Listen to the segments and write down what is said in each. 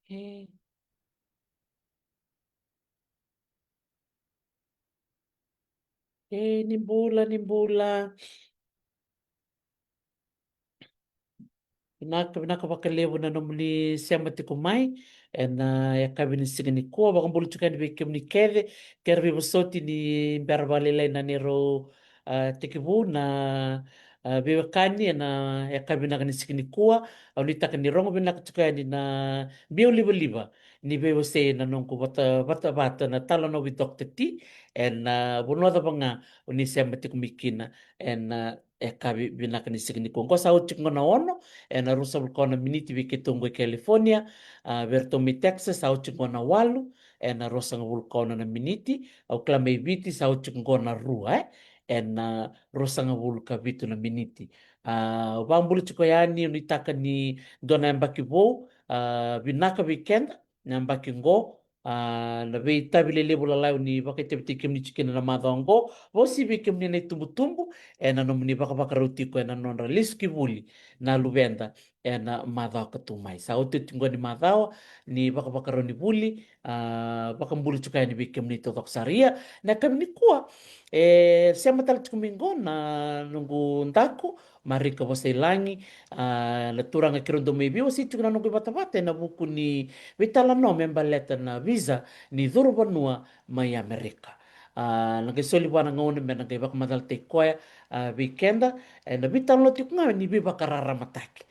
Eh, nimbula. Vinaka vakalevana amin'ny siama tikomay na yakavy ny signy koa vakambola tsokany veke amin'ny keve kerve vosaoty ny mbiaravalelay nanero tekivu na vevakany na yakavy naka ny signy koa au nitaka ni rongo vinaka tsokany na mbio liva ni vevose na nongo vata na tala no vidok teti na vonoda vanga ni siama tikumikina na yakavy vinaka ny signy koa ngosa utik ngona ono na rusa vulkaona minity veke tongo e California vertomi Texas au chingona walu na rosanga vulkaona na minity au klamei viti au chingona rua na rosanga vulka vitu na minity vambulu chiko yani unitaka ni dona mbaki vou vinaka weekend na mbaki ngo na vei tabile level lalai ni vakatebtike mni chikena na madongo vosi veke mni na tumbu na nomni vaka rutiko na non liski vuli na luvenda na madhao katumai sa utu tingoni madhao ni baka roni buli baka mbulu chukai ni bike mni totok saria na kami ni kuwa siama tala tikumingo na nungu ndaku marika wasailangi na turanga kirondo mebi wasi tukuna nungu bata na buku ni vitala no membaleta na visa ni dhuru banua mai Amerika nagai soli wana ngone me nagai baka madal te koya weekenda na vitala no tikunga ni biba karara mataki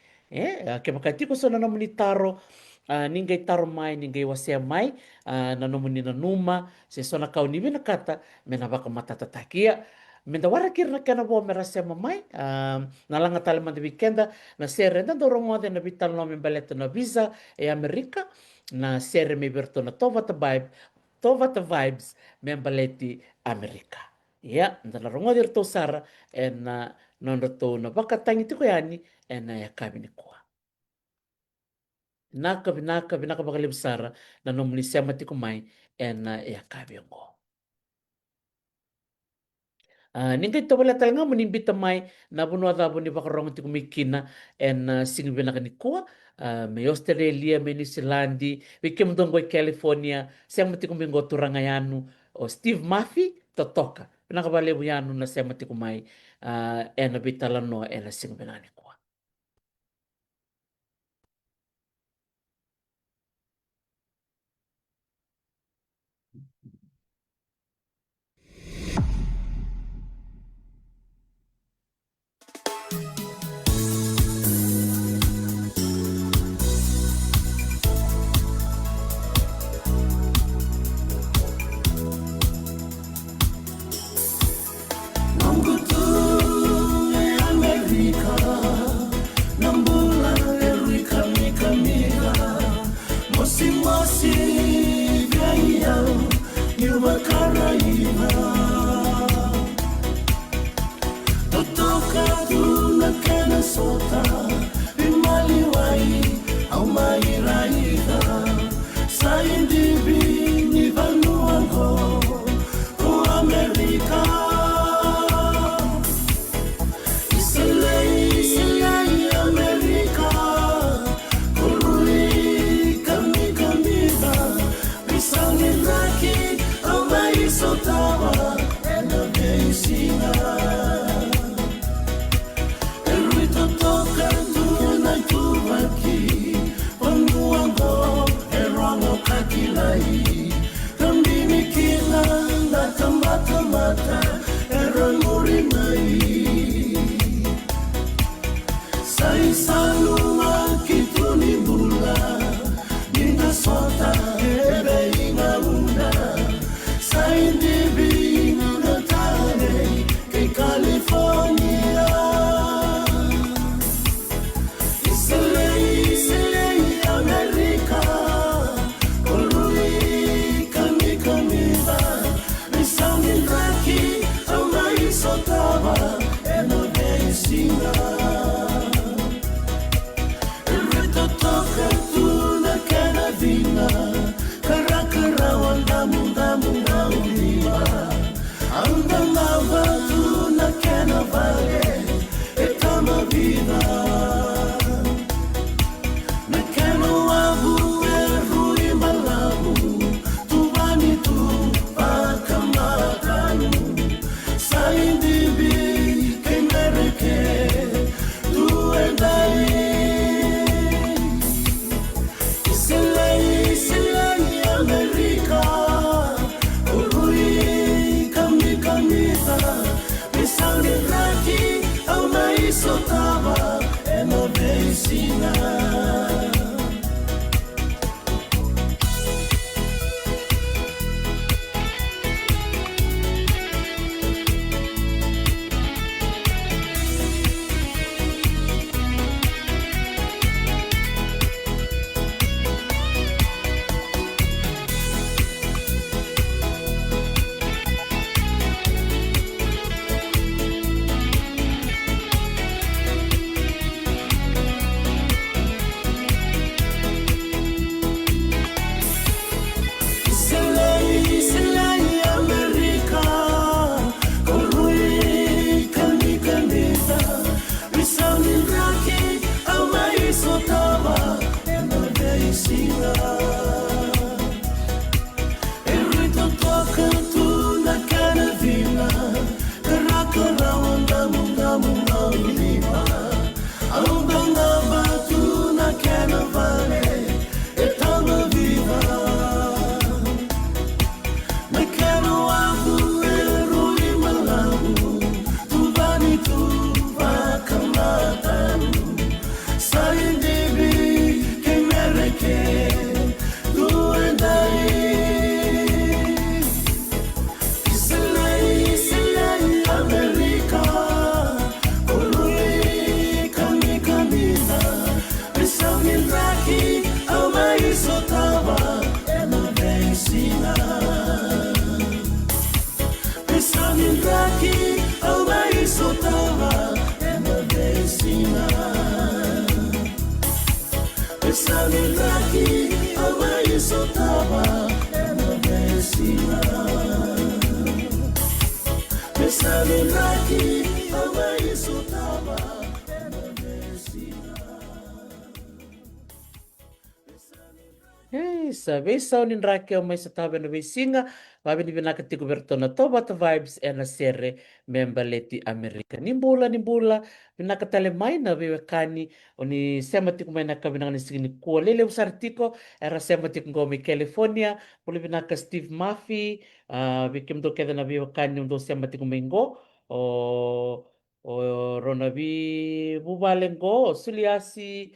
ke makatiko so na nomni taro ningai taro mai ningai wasea mai na nomni na numa se sona kau ni vina kata mena baka matata takia menda wara kirna kana bo merasa mamai na langa tale mande weekenda na sere na dorongo de na vital no membaleta na visa Amerika na sere me berto na tovata vibes membaleti Amerika ya ndala rongo de to sara na nondo to na baka tangi tiko yani na yakabini kwa vinaka bakali besara na nomni siama tiko mai na yakabi ngo ningai to bala talanga menimbita mai na bunu ada buni bakarong tiko mikina sing vinaka ni kwa me Australia me New Zealand we kem dongo California siama tiko mingo turangayanu o Steve Murphy totoka vinaka bale buyanu na siama tiko mai na bitalano na sing vinani kwa El ruido toca tu Sa ni ndraiky mai sa tavy na vesinga vavy ni vinaka ty govertona Tovat Vibes ena sere memba leti Amerika. Nimbola vinaka tale mai na vewe kani oni sema tiko mai na kabinanga ni sigini kuo lele usartiko era sema tiko ngomi California puli vinaka Steve Murphy vikim do keda na vewe kani undo sema tiko mai ngo o rona vi buvalengo suliasi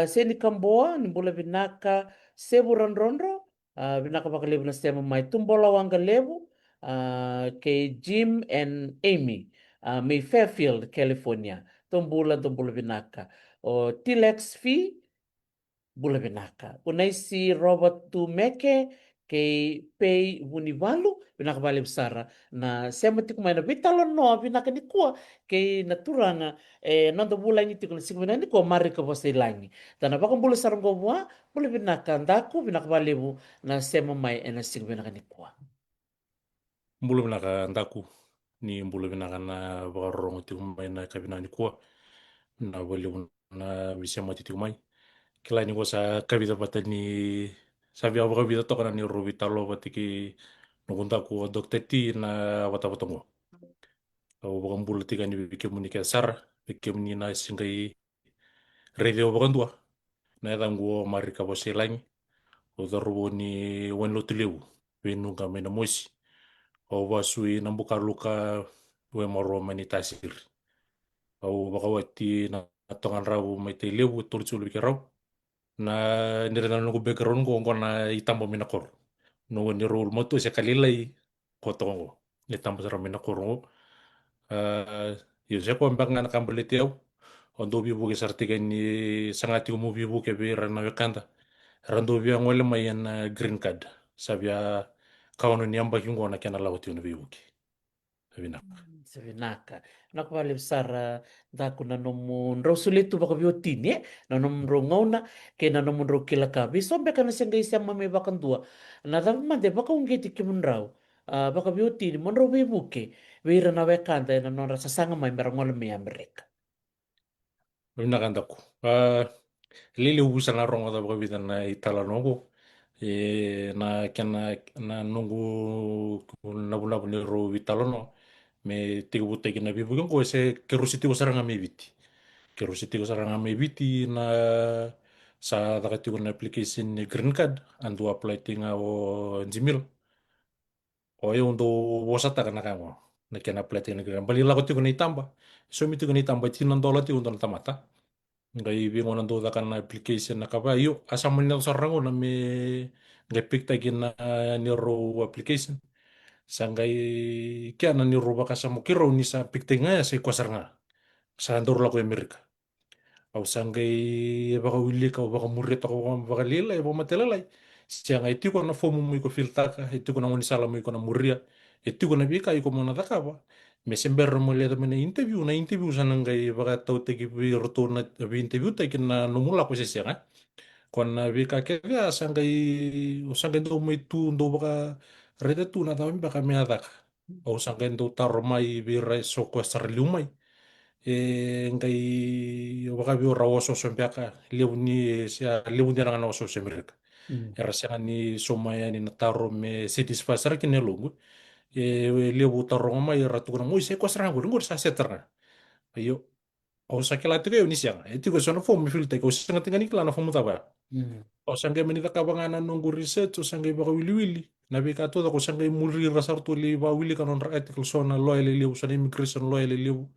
seni kamboa nimbola vinaka Sebu Rondrondo, vinaka pakalebu na sema mai tumbola wanga lebu, ke Jim and Amy, May Fairfield, California. Tumbula vinaka. O Tilex Fee, bula vinaka. Unai si Robert Tumeke, ke Pei Vunivalu, vinaka vale besara. Na sema tiku mai na vitalo no, vinaka ni kua, ke naturanga, nando bula ini tiku na sigmina ni kua marika vose ilangi. Tana baka bula sarango mua, bula vinaka andaku, vinaka valebu, na sema mai ena sigmina ni kua. Mbulu vinaka andaku, ni mbulu vinaka na vakarorongo tiku mai na kabina ni kua, na valebu na visema tiku mai. Kila ni ko sa kabita pata ni sabi ako kabita to kana ni Rubita lo pati ki nukunta ko Dr. T na wata mo. Ako bakang bulu tika ni bikim ni kesar, bikim ni na singai radio bakang dua. Na etang go marika bo selang, o darubo ni wen lo tuliu, wenu kami na moisi. O wasui nambuka luka we maro manitasir. O bakawati na tongan rabu may tiliu, tulsul bikiraw. Na nirana nungu background ko na itamba minakor. No ni role mo to sa kalilay ko to ko. Itamba sa minakor ko. Yun siya ko ang bang nakambalit yaw. Ondo bibu ke sartigan ni sangati ko mo bibu ke bira na wakanda. Rando biya ngole may yan green card. Sabi kawan ni amba yung ko na kinalawat yun bibu ke. Sabi na. Savinaka. Nako vale besara daku na nomun rosuletu baka biotini na nomun rongauna ke na nomun rokila kabi so beka na sengga isya mame bakan dua na dapat mande baka ungeti kimun rau baka biotini mon ro bebuke weira na wekanda na non rasa sanga mai merangol me Amerika. Sabi na kanda ko. Lili ubusan na rongo da baka bitan na itala nongo. Na kena na nungu nabu ni ro vitalo no me tiga buta kina bibu ko se kerusiti ko saranga me viti kerusiti ko saranga me viti na sa takati ko na application ni green card andu apply tinga o Gmail o e undo wasata kana kamo na kena apply tinga green card balila ko tigo na itamba so mi tigo na itamba $10 tigo na tamata ngai bingo nando da kana application na kaba yo asa mo na sarango na me ngai pick tagin na ni ro application sanggai kia na ni roba kasa mo kiro ni sa piktinga ya sa kwasar nga sa andor la ko Amerika au sanggai baka wili ka baka murita ko baka lila baka matelala siya nga iti ko na fomu mo ko filta ka iti ko na ngoni sala mo ko na muria iti ko na bika iko mo na taka ba me sember mo le na interview sa nanggai baka tau tegi bi roto na bi interview ta na numula ko siya nga kon na bika kaya sanggai do mo itu do baka rede tu na tawin baka me ataka o sanggai do taromai bi re so kwasar lumai ngai baka bi rawoso so biaka liu ni rangan oso se mereka era siya ni somaya ni nataro me satisfacer kine longo liu taro mai ratu kuna mo se kwasar ngur ngur sa setra ayo o sakela tu kayo ni siya ito ko sa na form filter ko sa ngatingan ni klana form taba o sangay manita kabanganan nung research o sangay baka wili-wili. Nabi ka to ako sangay muli rasar to li ba wili kanon ra ethical so na loyal liu sa na immigration loyal liu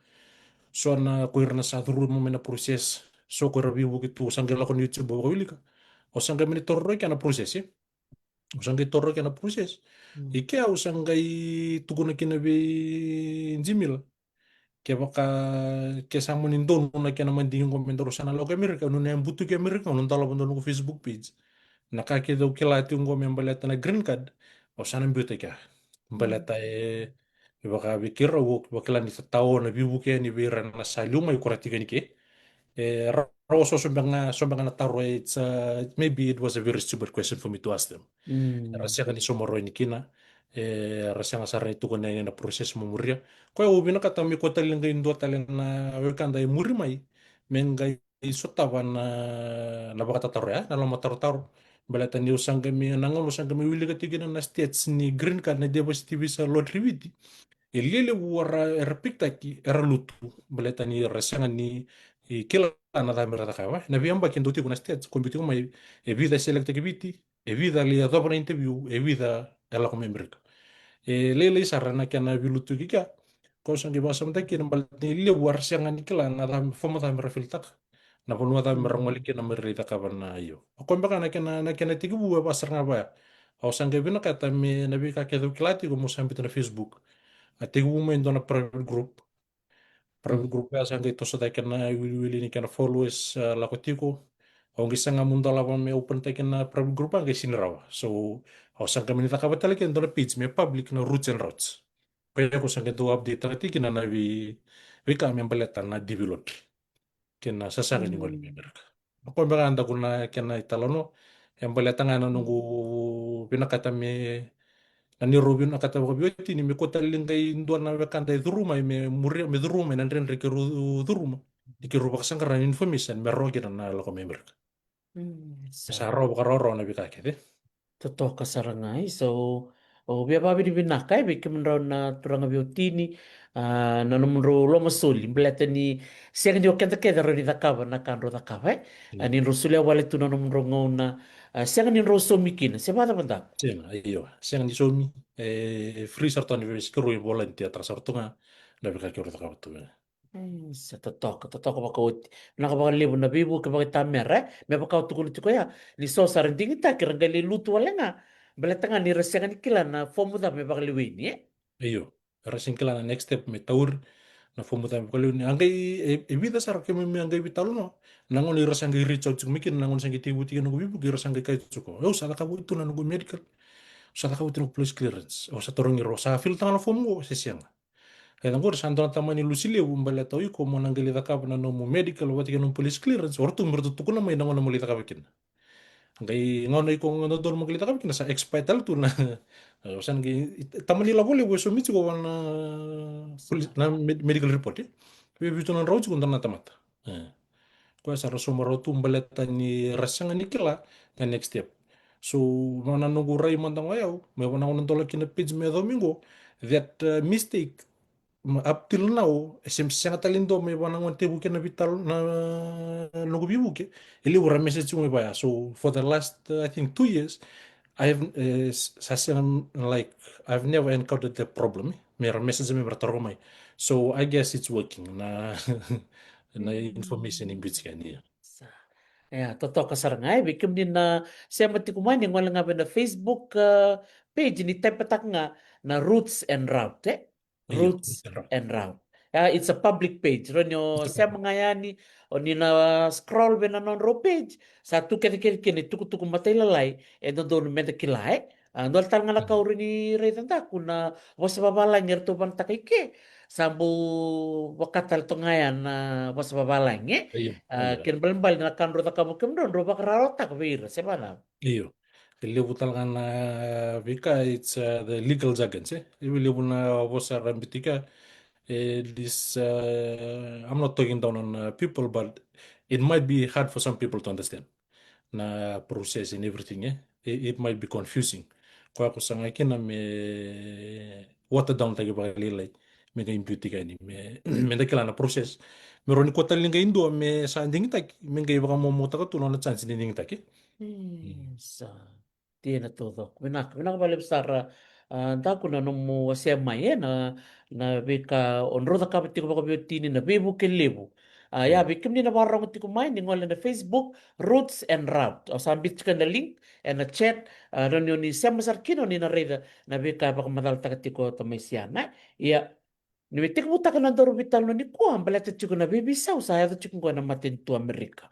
so na kuir na sa turun mo na proses so ko rabi bukit to sangay la kon YouTube baka wili ka o sangay manita torro ka na proses o sangay torro ka na proses ike o sangay tugon na kinabi Gmail kaya baka kaya sa mo nindon na kaya naman din yung komentaro sana lo kay Amerika no na yung buto kay Amerika no talo mo ko Facebook page nakakita ko kilati yung gome baleta na green card o sana beauty ka baleta baka bikira wo bakila ni sa tao na bibu kaya ni bira na sa lumay kurati ka ni ke also sombanga na taro maybe it was a very stupid question for me to ask them. Hmm. Rasia kan isomoro ini kina rasia ngasara itu kan na proses memuria ko ya ubina kata mi kota linga indo talen na wekanda muri mai menga isotava na bakata taro ya na lama taro taro balata ni usanga mi nangon usanga mi wili katigina na states ni green card na diversity visa lottery viti ilele wara era piktaki era lutu baleta ni rasanga ni kila na da merda kawa na biamba kendo ti kuna states kombitu mai e vida select viti e vida li dobra interview e vida ela come America e lele sarana kana vilutu kika ko sangi basa mta kina balti le war sanga ni kila na da fomo da mera filtak na ponu da mera ngoli Hmm. kina mera ita kabana yo ko mbaka na kana tigi buwa basarna ba au sangi bina kata me na bi ka kedu klati ko mo sambi na Facebook ati women dona private group ya sanga ito sa tayo na wili ni kana followers lakotiko ang isang munda lawan may open tayo na private group ang sinirawa so ang sanga minita ka batali kan dona page may public na roots and routes kaya ko sanga to update na tiki na vi kami ang balita na develop kina sasaka ni ngol Hmm. member ka ako ba anda ko na kina italono ang balita nga na nungu pinakata Nani Robin akata ko bioti ni mi kota lingay indua na bekanda iduruma me muria me duruma nan ren reke duruma dikiru bakasang karan information me rogi na lo ko member Hmm. sa Sa. ro ka ro na bikake de Totoo ka sarangai. So, biya babi di binakai, bikin menron na turang abiotini, na numro lo masuli, belata ni siang di okenta keda ro di takaba na kanro takaba, iyo ni rusuli awale tu na numro ngona, siang ni roso mikin, siapa ada benda? sema iyo siang ni somi free sarto ni ves kru volunteer tra sarto nga na bikake ro ka tu Sa totoo ka baka uti. Nakabaka libo na bibu ka baka tamer, may baka utukun ito kaya, ni so saranding ita, kiranggali luto wala nga, belata nga ni rasiang ni kila na fomo da may baka liwini, eh? iyo rasin kila na next step me taur na fomo tayo ko ni angay e vida sar ke me angay vitalo no nangon ni rasang reach out mikin nangon sang tibu tiga no bibu ki rasang kay tsuko yo sala ka itu na no medical sa ka utin police clearance o sa torong iro sa fil tanga fomo mo se siang kaya ngor sa andon tamani lusile umbala tawi ko mo nanggali ka na no mo medical wati ka no police clearance or tu mertu ko na may nangon na mulita ka bikin ngay ngon ko ngono dol maglita ka bikin sa expital tu na san gi tamani la bole we sumit ko na police na medical report eh we bitu na raw ko na tamata ko sa rasuma rotu umbaleta ni rasanga ni kila na next step so mana nunggu rai mantang ayaw may wana ko nang tolak kina page me domingo that mistake up till now sem sanga talindo may wana ko tebu kina vital na nunggu bibu ke ili wara message mo ba so for the last I think 2 years I have sasang like I've never encountered the problem may message me bertarumay so I guess it's working na na information in which can Sa. Totoo ka sarangay, bikim din na siya matikuman yung wala nga ba na Facebook page ni type patak nga na Roots and Route, eh? iyo Roots and Route. It's a public page. Ronyo siya mga yani o ni na scroll ba na non ro page sa tu kini tuku matay lalay no doon menda kilay. Dol tal nga nakauri ni Ray Tanda kuna was babalay ngerto ban takay ke sambu wakatal to ngayan na was babalay nge. iyo iya Kin balimbali na kanro ta kamu kemdon roba kararota ka vir sebana. iyo libu talaga na vika it's the legal jargon eh libu na bosa rambitika this I'm not talking down on people but it might be hard for some people to understand na process and everything it might be confusing kwa ako sa ngayon na may water down tayo ba lilay may ka-imputi ka ni may nakila na process meron ko taling ka indo may sa anding tak may kaya baka mamuta ka tulong na chance din tak Sa tiene todo. Winak balik sara da kuna no mo wase maye na bika onro da kapiti ko ko tini na bibu kelibu. Ya Iya, bikim ni na warong ti ko mai ni ngol na Facebook Roots and Route. O sambit ka na link and na chat ron yun ni siya masarkino ni na reda na bika baka madal takati ko to may siya na. Ya Nimetik buta ka na daro vital no ni ko ang balata chiko na baby sao sa hayo chiko ko na matinto Amerika.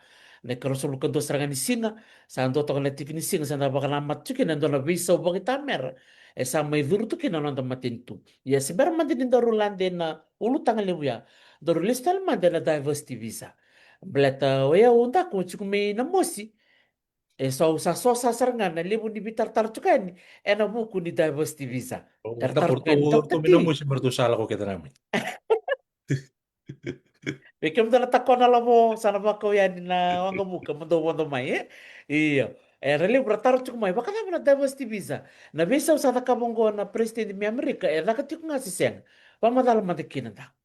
Na karosol ko do serangan ni singa sa ando to na tik ni singa sa na baka na matchiki na do na visa o bakit amer. Sa may duro to kina na matinto. Ya si ber man din daro lande na ulu tangal liya. Daro listal man din na diversity visa. Belata oya untako tsikume na mosi. E so sasarangana lebu ni bitar-tar tukani. E na buku ni diversity visa. Da Tar-tar porto tukani tok to mina mo tati. si berto sala ko kita namin. Pekem tala takona la mo sana baka yani na wanga buka mando mai Iya. Rele bratar cuk mai baka na diversity visa. Na visa usata kabongo na president mi Amerika daka tik ngasi seng. Pamadala matakinan ta.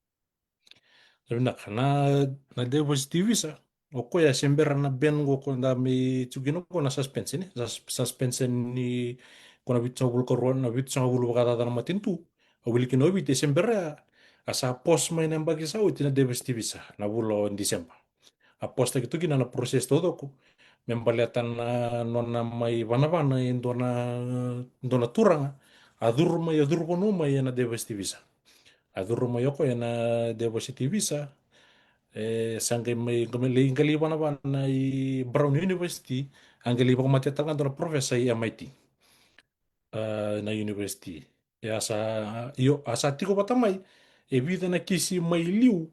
Sabi na devo si TV sa. O ko ya sembera na ben go ko na mi tsugino ko na suspense ni. Suspense ni ko na bitsa bul ko ron na bitsa bul ka na matintu. O wili kino bit sembera asa pos mai na bagi sa uti na devo si TV sa na bulo in December. A pos ta gitu gina na proses todo ko. Membaliatan na nona mai vana indona turanga. Adur ko no mai na devo si TV sa. Adur mo yoko na devo si TV sa. Sangke mai leing kali wana i Brown University angkali bako matetang antara profesor i MIT na university ya asa tiko patamai e vida na kisi mai liu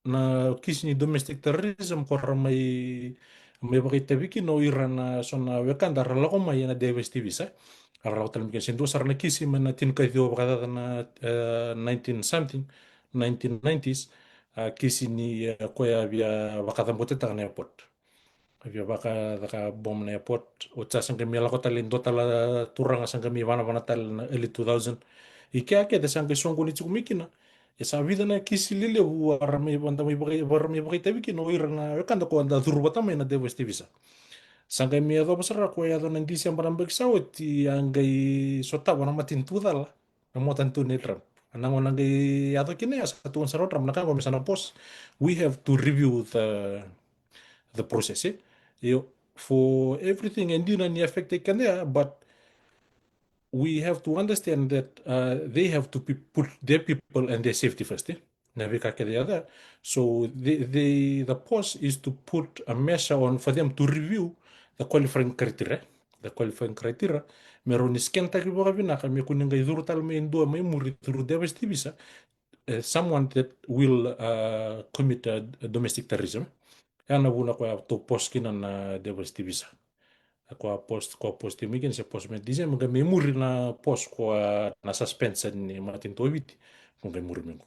na kisi ni domestic terrorism kora mai bakita biki no ira na sona wekanda ralako mai na Davis TV sa ralako talam bikin sentu sarana kisi mana tin kai dio bakata na 19 something 1990s kisi ni ko ya via bakata bote tang na airport via baka bom na airport utsa sang kami lako talin do tala turang sang kami wana tal na early 2000 ike ake de sang songo ni chukumikina esa vida na kisi lile warami banta mi bakai warami bakai tabi kino ira na kanda ko anda duru batama na devo estivisa sangkai mi ado pasara ko ya do nang disi yang barang beksa ti anggai sota wana matin tudal na mo tantu ni Trump anang nanggai ado kini ya satu unsur Trump naka ko misana pos we have to review the process for everything and you ni affected kan ya but we have to understand that they have to put their people and their safety first. Nabi kake the other. So the post is to put a measure on for them to review the qualifying criteria. The qualifying criteria. Meron isken taki boka binaka me kuning kay duro tal me indua may muri duro debes tibisa someone that will commit domestic terrorism. Yana buna ko to post kinan na debes tibisa ko post mikin se post me dizem mga memori na post ko na suspense ni matin to wit mga memori mengo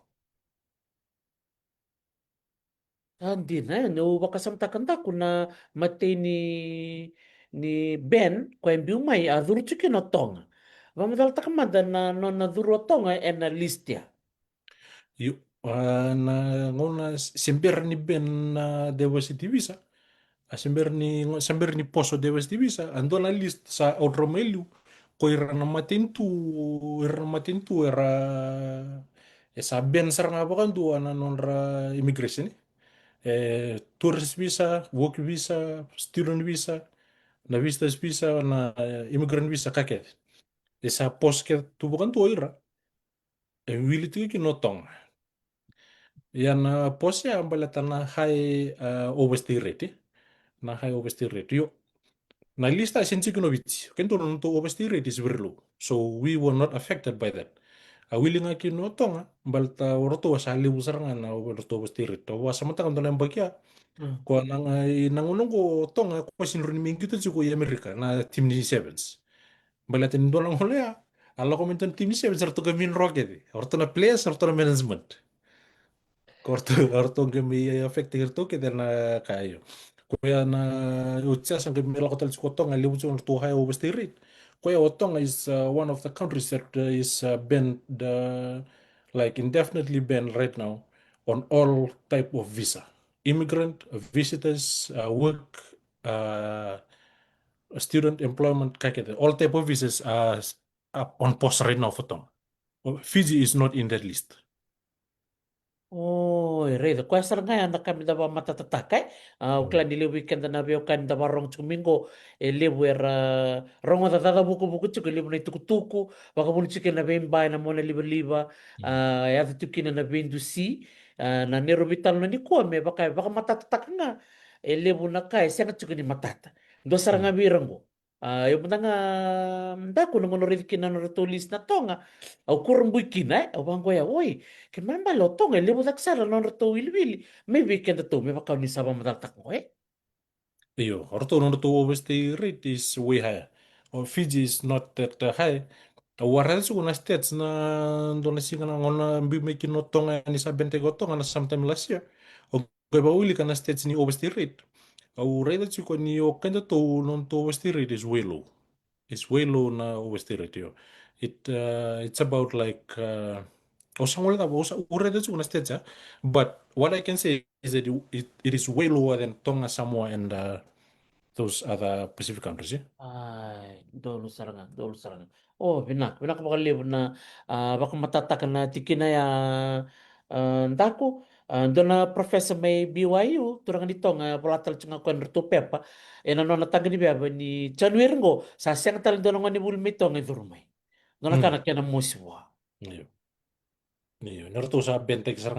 Hindi na yan. O baka samtakan ta kuna matay ni Ben kwa imbiumay adhuru chiki no tonga. Vamadal takamada na nadhuru tonga na listia. yu na ngona sember ni ben na dewa si divisa sember ni poso dewa si divisa ando na list sa odromelu ko ira na matintu era esa ben sar nga bakan tu ana nonra immigration tourist visa, work visa, student visa, na visitors visa, na immigrant visa kaket. Esa pos ke tu bukan tu ira. Wili tu ki notong. Yan pos ya ambalata na high overstay rate. Na high overstay rate. Yo, na lista esensi kinovitsi. Kento no to overstay rate is very low. So we were not affected by that. Wili nga ki notong, balta oroto wasali usaranga na oroto overstay rate. Wasamanta kanto na mbakya. Ko nangunong ko tong ko sinruni mingkito ko i Amerika na team ni Sevens. Balatin do lang hola. Alla ko minton team ni Sevens arto gamin rocket. Orto na players orto na management. Korto orto gami affect irto ke na kayo. Kuya na utsa sang gami la kotal ko tong ali utsa to high overstay rate. Kuya otong is one of the countries that is banned like indefinitely banned right now on all type of visa immigrant, visitors, work, uh, student employment, all type of visas are up on pause right now for Tom. Fiji is not in that list. Oh, reda. Kwa saranga anda kami dawa matatatakai. Mm. Ukla nile weekend na biyo kan dawa rong chumingo. Lebu era rong da buku chuku lebu na tuku. Waka bulu chicken na bemba na mona liba. Mm. Ya tukina na bendu si. Na nero vital na ni kuwa me baka matatataka nga. Lebu na kai senga chuku ni matata. Do saranga Mm. birango. Yung matanga mda ko nung rizki na tulis na tonga. Au kurang bui kina au bang goya oi. Ken mamba lo tonga libu tak sara non reto wili wili. Maybe ken to me bakau ni sabang matak tak ngoe. Iyo, orto overstay rate is way higher. Or Fiji is not that high. Warel su na states na donasi kana ngona mbi making no tonga ni sa bente go tonga na sometime last year. O ba uli kana states ni overstay rate. Au rate su ko ni o kenda to non to overstay rate is way low. It's way low na overstay rate yo. It's about like osang wala osa urede su na states but what I can say is that it is way lower than Tonga, Samoa and those other Pacific countries. Yeah? Ay, dolu sarangan. Oh, benak bakal libu na bakal matatakan na tikina ya ndaku. Dona professor may BYU turang dito nga polatal tsunga ko nrto pepa. Ena no natangani beba ni January ngo sa siyang talin dono nga ni bulmito nga durmay. Dona kana Mm. kena muswa. Iya. Iya. Narto sa bentek sa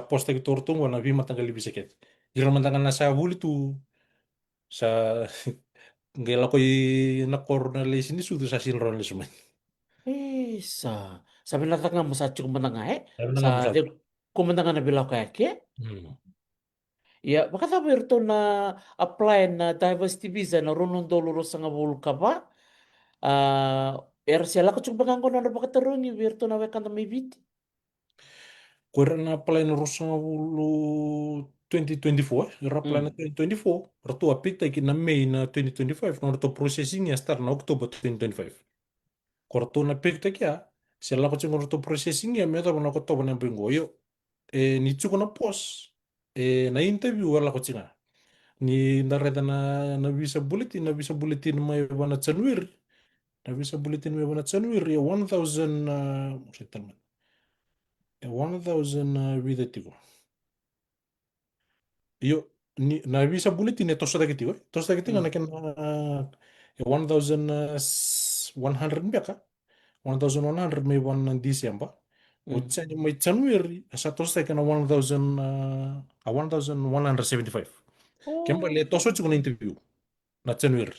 poste ki tortung wana vi matanggal libis seket. Jira matanggal na sa huli tu sa ngela ko nakor na les ini sudu sa silron les man. Sa sabi na nga musachi kumandanga Sabi na sa nga mo sa. de kumandanga na bilaw kaya ke. Hmm. Ya, baka sabi rito na apply na diversity visa na runong doloro sa nga bulu ka ba? Sila ko chung bagang ko na baka tarong ni virto na wekan na may biti. Kuera na apply na rusa nga bulu 2024, ira apply na Mm. 2024, rato apik ta ki na May na 2025, no rato processing ya start na October 2025. Korto na pekta kya, sila ko chingor to processing ya meta ko na ko to na bingo yo. Ni chuko na pos. Na interview wala ko chinga. Ni nareda na visa bulletin may wana January. Na visa bulletin may wana January ya 1000 settlement. 1000 vida tigo. Yo na visa bulletin ito sa dagiti ko. To sa dagiti nga Mm. nakin 1100 mbaka. 1100 may 1 December. Mm. May January sa tosta kana 1175. Kembali Oh. toso chukuna interview na January.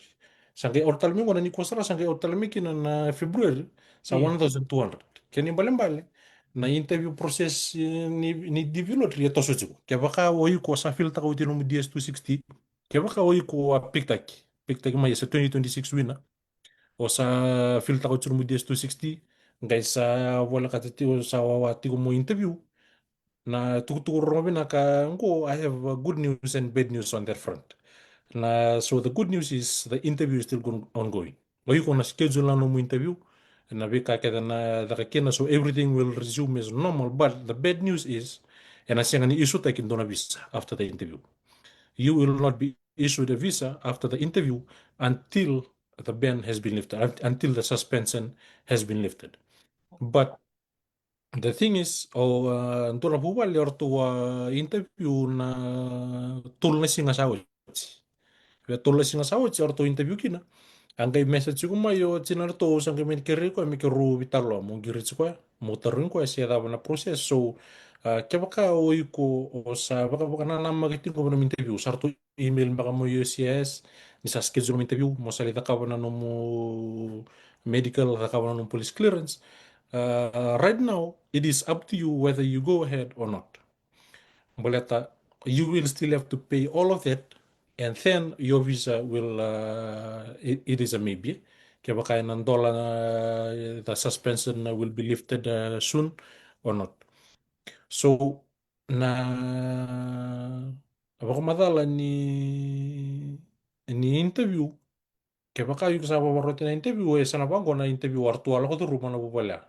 Sangke ortalmi ngona ni kosara sangke ortalmi kina na February sa Iya. 1200. Kani bale na interview process ni develop ri toso chuku. Kaya baka oyi ko sa filter ko tino mu DS260. Kaya baka oyi ko piktaki. Piktaki may sa 2026 win o sa filter ko tino mu DS260 ngay sa wala ka titi sa wawati ko mo interview na tukutukur mo ka ngo I have good news and bad news on that front. So the good news is the interview is still ongoing. Ngayon kung na-schedule na mo interview, na bika kita na nakakina, so everything will resume as normal. But the bad news is, and asya nga ni issue tayo na visa after the interview. You will not be issued a visa after the interview until the ban has been lifted, until the suspension has been lifted. But the thing is, ito na po bali or to interview na tulna singa sa tulad singa sa or to interview kina. Ang kay message ko mayo chinar to sang kay men kiri ko mi kiru bitalo mo girit ko mo tarun ko siya da na process so kaya baka oy ko o sa baka na magitin ko ng interview sarto email baka mo UCS ni sa schedule ng interview mo salita ka na no mo medical ka na no police clearance. Right now it is up to you whether you go ahead or not. Boleta, you will still have to pay all of that, and then your visa will, it is a maybe. Kaya baka ng dollar the suspension will be lifted soon or not. So, na, ako madala ni interview, kaya baka yung sa paparote na interview, sana bang ko na interview artual ako to rumah na bubala.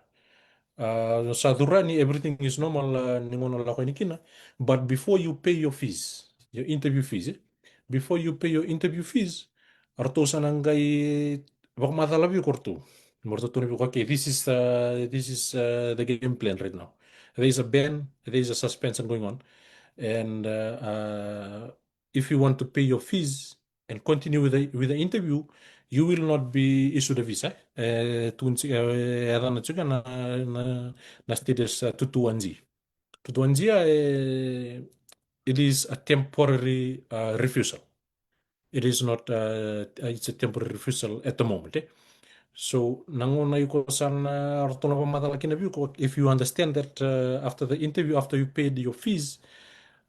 Sa Durrani, everything is normal ningon la ko nikina. But before you pay your fees, your interview fees, before you pay your interview fees, arto sa nanggay baka matalabi korto. Morto to okay, the game plan right now. There is a ban, there is a suspension going on, and if you want to pay your fees and continue with the interview, you will not be issued a visa. Adan juga na status 221G. 221G it is a temporary refusal. it is not, it's a temporary refusal at the moment. So, nanguna yuko sana artona pamatala kinabi ko, if you understand that after the interview, after you paid your fees,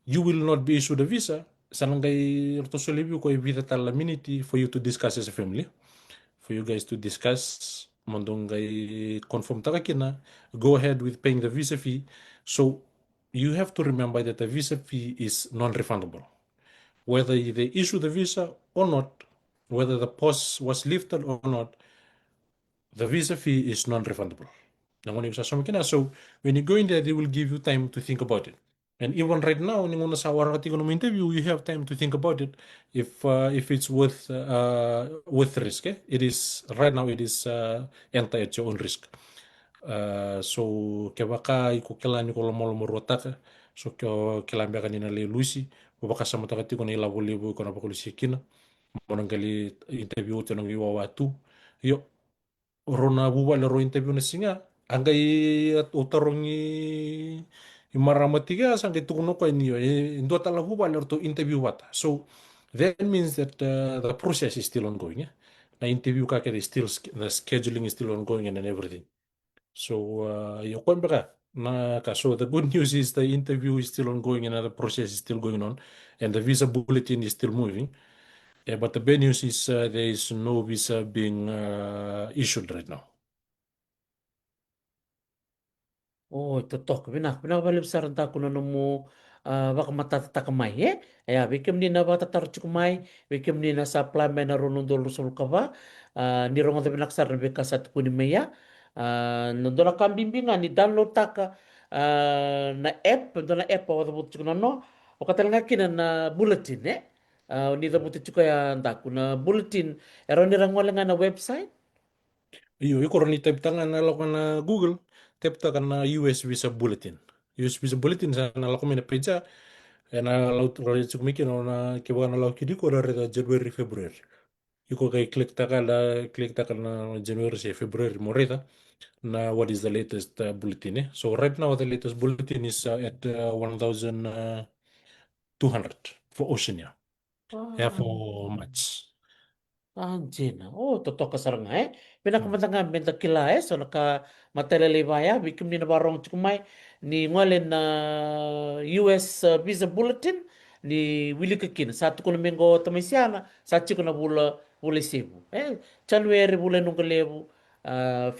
you will not be issued a visa. Sanangay rtosolibi ko evita talaminity for you to discuss as a family, for you guys to discuss mandongay confirm takakina, go ahead with paying the visa fee. So you have to remember that the visa fee is non-refundable. Whether they issue the visa or not, whether the pause was lifted or not, the visa fee is non-refundable. So when you go in there, they will give you time to think about it. And even right now, sa interview, you have time to think about it if it's worth risk. It is right now. It is enter at your own risk. So kebaka iko kela ni kolo molo morotaka. So kela mbeka ni na le luisi. Baka sama takati ko na ila bolibu ko na pakulisi kina. Monangali interview to nang iwa watu. Yo rona buwa le ro interview na singa angay at utarong i maramatiga sangay tukuno ko niyo indo tala buwa le to interview wata. So that means that the process is still ongoing. Na interview ka kaya still the scheduling is still ongoing and everything. So yo kwan baka na ka, so the good news is the interview is still ongoing and the process is still going on and the visa bulletin is still moving. Yeah, but the bad news is there is no visa being issued right now. Oh, totok bina bali besaran ta kuno nomu baka matata kamai ya bikem ni na bata tar cukumai bikem ni na supply mena ronundol rusul kava ni rongo de binaksar na beka sat kuni meya nondola kambimbinga ni download taka na app nondola app wa butu cukuno no o katalanga kina na bulletin ni da butu cukuya ndaku na bulletin ero ni rangwalenga na website. Iyo, ni type tangan na lako na Google, type tangan na US Visa Bulletin. US Visa Bulletin sa na lako mina pizza, na laut rali tsukmiki na kibaga na lau kidi ko rarita January February. Iko kay click taka na January say February mo rita na what is the latest bulletin. So right now the latest bulletin is at 1,200 for Oceania. Yeah, Ah. for March. Anjena. Oh, totok kasaranga Pinakamandanga benta kila so naka matelelibaya bikim ni nabarong chukumay ni ngwalen na US Visa Bulletin ni Willy Kakin. Satu ko mengo tamisiana, satu ko na bula sebu. January bula nung kalebu,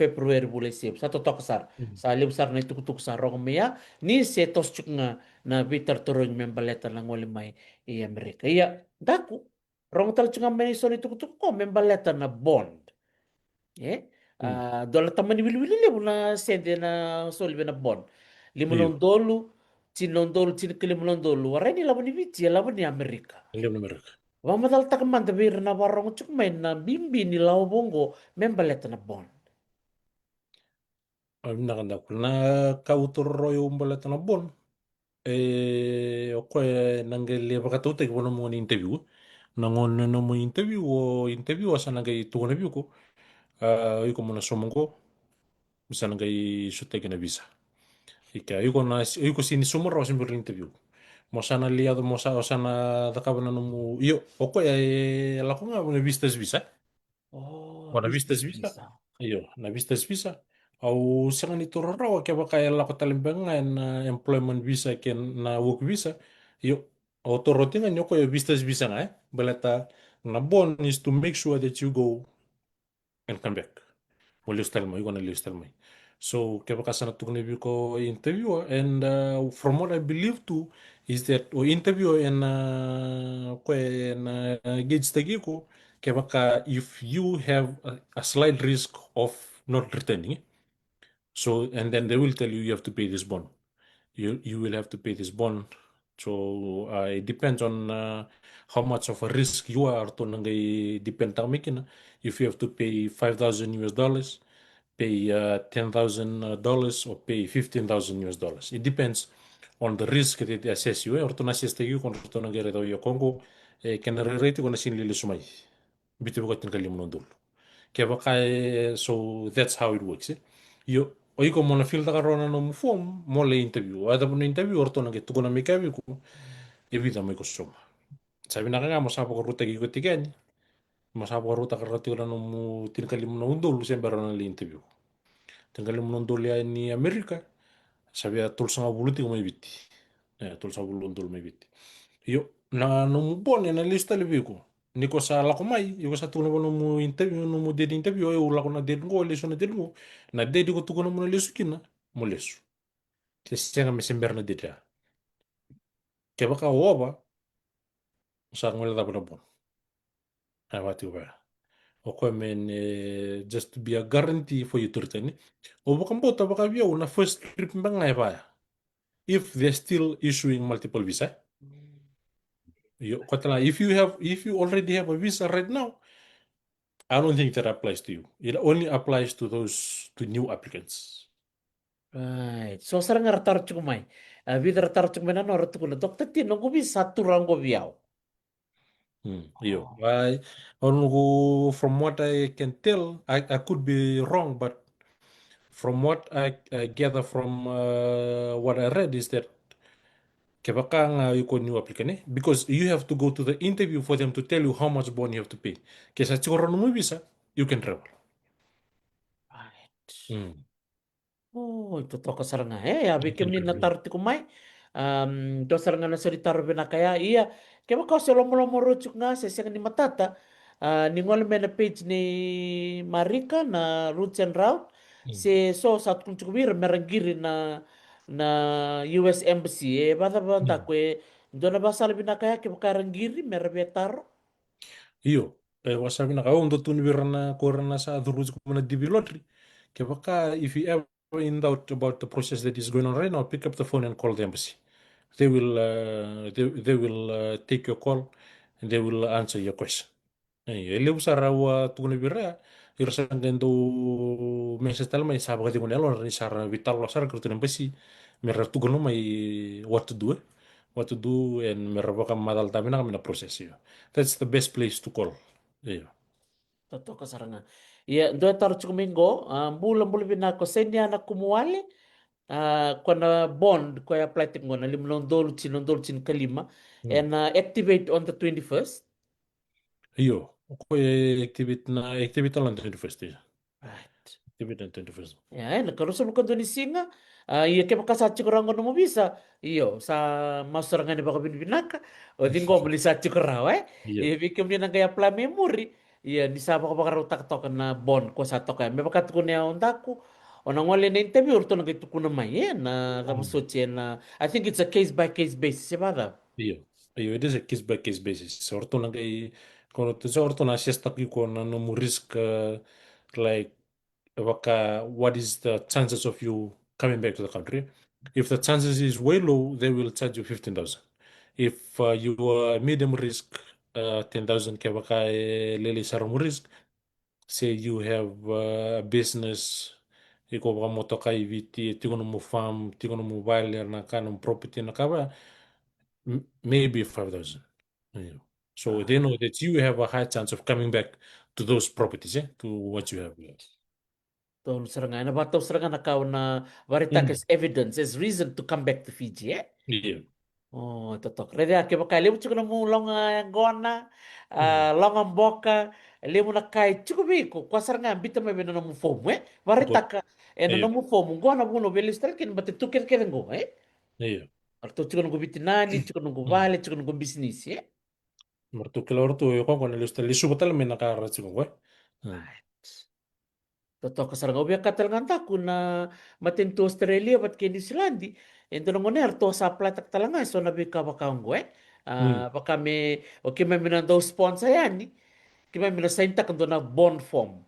February bula sebu. Sa totok kasar. Mm. Sa libsar na itukutuk sa rong meya ni setos chuk nga na bitar turong membaleta ng walimay i Amerika. Iya, daku. Rong tal chunga meni soni tuk ko membaleta na bond. Eh? Mm. Dola tamani wili lebu na sende na soli na bond. Iyo, Limunon dolu, chinon dolu, chin kilimunon dolu. Waray ni laban ni Viti, laban ni Amerika. alam na meron. Wang madal takaman tabir na warong chuk may na bimbi ni lao bongo membaleta na bond. Ang nakanda ko na kautoro yung balata na bon. Ako nanggali pakatutek ko mo ni interview. Nangon na mo interview o interview asa nanggay tuko na view ko. Yuko mo na sumong ko. Bisa nanggay sutay na visa. Yuko sinisumor ako sa interview. Mo sana liado mo sa sana dakaban na mo iyo. Ako alako nga mo na vistas visa. Oh, Wana vistas business visa. visa. Iyo, na vistas visa. Au sanga ni turaro kaya ba kaya lako talimbangan na employment visa ken na work visa. Iyo, au torotingan yo kaya vistas visa nga balata na bon is to make sure that you go and come back. Mo liustal mo, iko na liustal mo. So kaya ba kasana tukne ko interview and from what I believe too is that o interview and kaya na gauge tagi ko kaya baka if you have a slight risk of not returning. So, and then they will tell you have to pay this bond. You will have to pay this bond. So, it depends on how much of a risk you are to nangay depend ang making. If you have to pay 5,000 US dollars, pay $10,000 or pay 15,000 US dollars. It depends on the risk that they assess you. Or to na-assess tayo kung to nangyari daw yung Congo, kaya rate ko na sinili sumay. Bitibo ko tinkalim dul. Kaya baka, so that's how it works. Yo, oiko mo na feel ka ron no form, mo le interview. Ada mo na interview or to nang gitu ko na may kabi ko, evita mo ko suma. sabi na ka nga masapa ko ruta giko tigan. Masapa ko ruta karati ko na nung tinakali mo na undol siyempre na interview. Tinakali mo na undol ya ni Amerika. Sabi ya tulsa nga buluti ko may biti. Tulsa bulu undol may biti. Yo na nung bon na lista lebih ko. Ni ko sa lako mai, yo sa tuno no mo interview no mo dedi interview yo lako na dedi ko leso na dedi ko. Na dedi ko tuko no mo leso kina mo leso. Kaya nga mesember na dedi. Kaya baka oba sa ngwela da bon. Awati ba. Okay, man, just to be a guarantee for you to return. O baka bota baka view na first trip bangay ba. If they're still issuing multiple visa. If you already have a visa right now, I don't think that applies to you. It only applies to those to new applicants. Right. So sarang ratar cukumai. Vida ratar cukumai na nora tukuna. Dokter ti nunggu bi satu ranggo biau. Yo, Oh. I don't know, from what I can tell, I could be wrong, but from what I gather from what I read is that kebaka nga yuko new applicant because you have to go to the interview for them to tell you how much bond you have to pay. Kesa siguro mo visa, you can travel. Right. Mm. Oh, itu toko saranga. Ya, You bikin can ni travel. natar ti kumai. Do saranga na soritar bina kaya. Iya, kaya kau selo rucuk nga sa siyang ni matata. Ni ngol me na page ni Marika na Roots and Route. Mm. Si so saat kung cukumir merengiri na US Embassy. Bata bata Mm. kwe. Do na basal bina kaya kaya karengiri merebetaro. Iyo, wasabi na kao ndo tunibira na kora na sa dhuruz ko na DB lottery. Kebaka if you ever in doubt about the process that is going on right now, pick up the phone and call the embassy. They will take your call and they will answer your question. Ele usara wa tugune bira irsan gendo meses tal mai sabga di gunelo risara vital lo sara kurtu embassy merra tugono mai what to do and merra baka madal tamina kamina process yo. That's the best place to call. Yeah. Toto kasaranga. Iya, do taru cukumingo. Bulan-bulan bina ko senya na kumuali. Kona bond ko ya apply tingo na limnon dolcin kalima Hmm. and activate on the 21st. Iyo, ko activate lang 21st. Right. Activate on 21st. Ya, nagkaroon mo kando ni Singa. Iya kaya makasatsi ko rango na mo bisa. Iyo, sa masurangan ni baka binibinaka. O di ngo malisatsi ko raw eh. Iya, Iya, bikim niya nang kaya apply memory. Iya, di sa baka baka rutak to na bond ko sa to kaya. May baka ko niya ondaku. O nang wala na interview, or to nang ito ko na may na tapos hmm, so na I think it's a case by case basis, si ba? iya, iyo. It is a case by case basis. Sorto na kay kono to sorto na siya stuck ko na no mo risk like baka what is the chances of you coming back to the country? If the chances is way low, they will charge you 15,000. If you are medium risk, 10,000 kaya baka lili sa mo risk. Say you have a business, iko baka moto kay viti, tiko no mo farm, tiko no mo baler na ka ng property na ka ba, maybe 5,000. Yeah. So they know that you have a high chance of coming back to those properties, to what you have. Yeah. Tol serangan na bato serangan na kau na varita Mm. as evidence as reason to come back to Fiji eh. Yeah. Oh, totok. Rede ake baka lemu chuko na mu longa ngona, Mm. longa mboka, lemu na kai chuko biko kwa serangan bita me beno na mu fomu eh. Varita Good. ka eno na Yeah. mu fomu ngona buno belis kin bate tuker kerengo eh. Yeah. Arto chuko nungu bitinani, chuko nungu Mm. vale, chuko nungu business eh. Martu kila ortu yo con el usted le subo tal me na cara chico, güey. Mm. Right. Totoo ka sarang obya katalanganta kuna matin to Australia bat kay New Zealand. Ento nang oner to sa platak talanga so nabi ka baka ngwe. Mm. Baka me okay me minando sponsor yan ni. Kima mina sainta kando na bond form.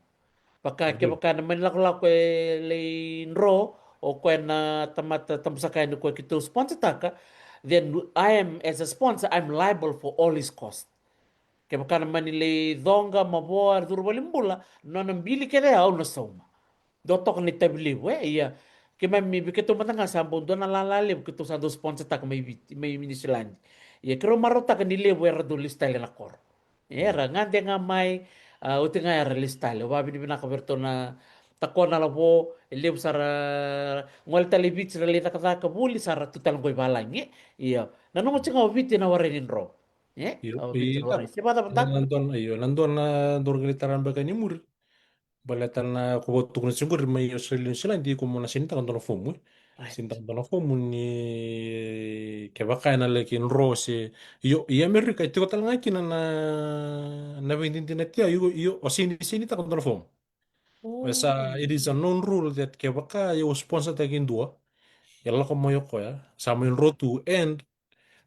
Baka ke Good. baka naman lakula ko le nro o ko na tamata tamsakay ni ko kito sponsor taka. Then I am as a sponsor I'm liable for all his costs. Kaya baka naman nila donga maboa durbalimbula no nang bili kaya au na sauma. Dotok ni tabli we iya. Kaya may biketo matanga sa bondo na lalalim kito sa dos sponsor tak may minisilan. Iya kero marota ka nile we rado listyle na kor. Era ngande nga may uti nga era listyle. Wabi ni binakaberto na tako na labo ilib sara ngol talibit sa lita kata kabuli sara tutal goy balangi. Iya. Nanong chinga wabiti na warenin ro. Iyo, Oh, bitter iya, worry. Siapa dapat aku? nandun, iyo, nandun na dorgalitaran baga ni muri. Balatan na kubotuk na siguro may Australian sila, hindi ko muna sinta kanto na fomu. Sinta Right. kanto na fomu ni kebaka na lekin rose. Iyo, iya Amerika, ito ko talaga kina na vintinti na tiya, iyo, o sini ta kanto na fomu. Basta it is a Oh. known rule that kebaka yung sponsor tagin dua. Yalla ko moyo ko ya. Sa mo yung rotu and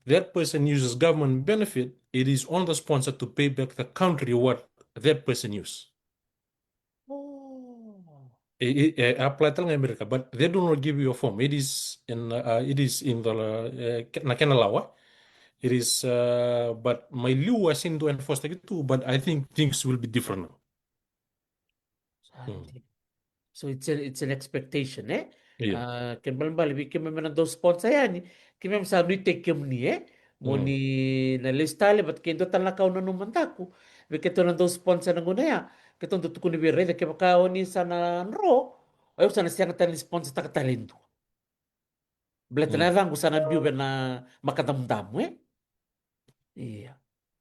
that person uses government benefit, it is on the sponsor to pay back the country what that person use. Oh. Apply talaga Amerika, but they do not give you a form. It is in the na kenalawa. It is but my liu was in to enforce gitu, but I think things will be different now. Hmm. Sandi. So it's an expectation, eh? Iya. Ken bali kime mena dos sponsor yani. Kime sa ni tekem ni mo Hmm. ni na listale bat kendo talakaw na numantaku. Biketo na dos sponsor na nguna ya. Keton tutukun ni birre ke baka oni sana nro. Ayo sana siya tan sponsor ta talento. Bleta Hmm. na lang sana biu na makadamdam eh. Iya.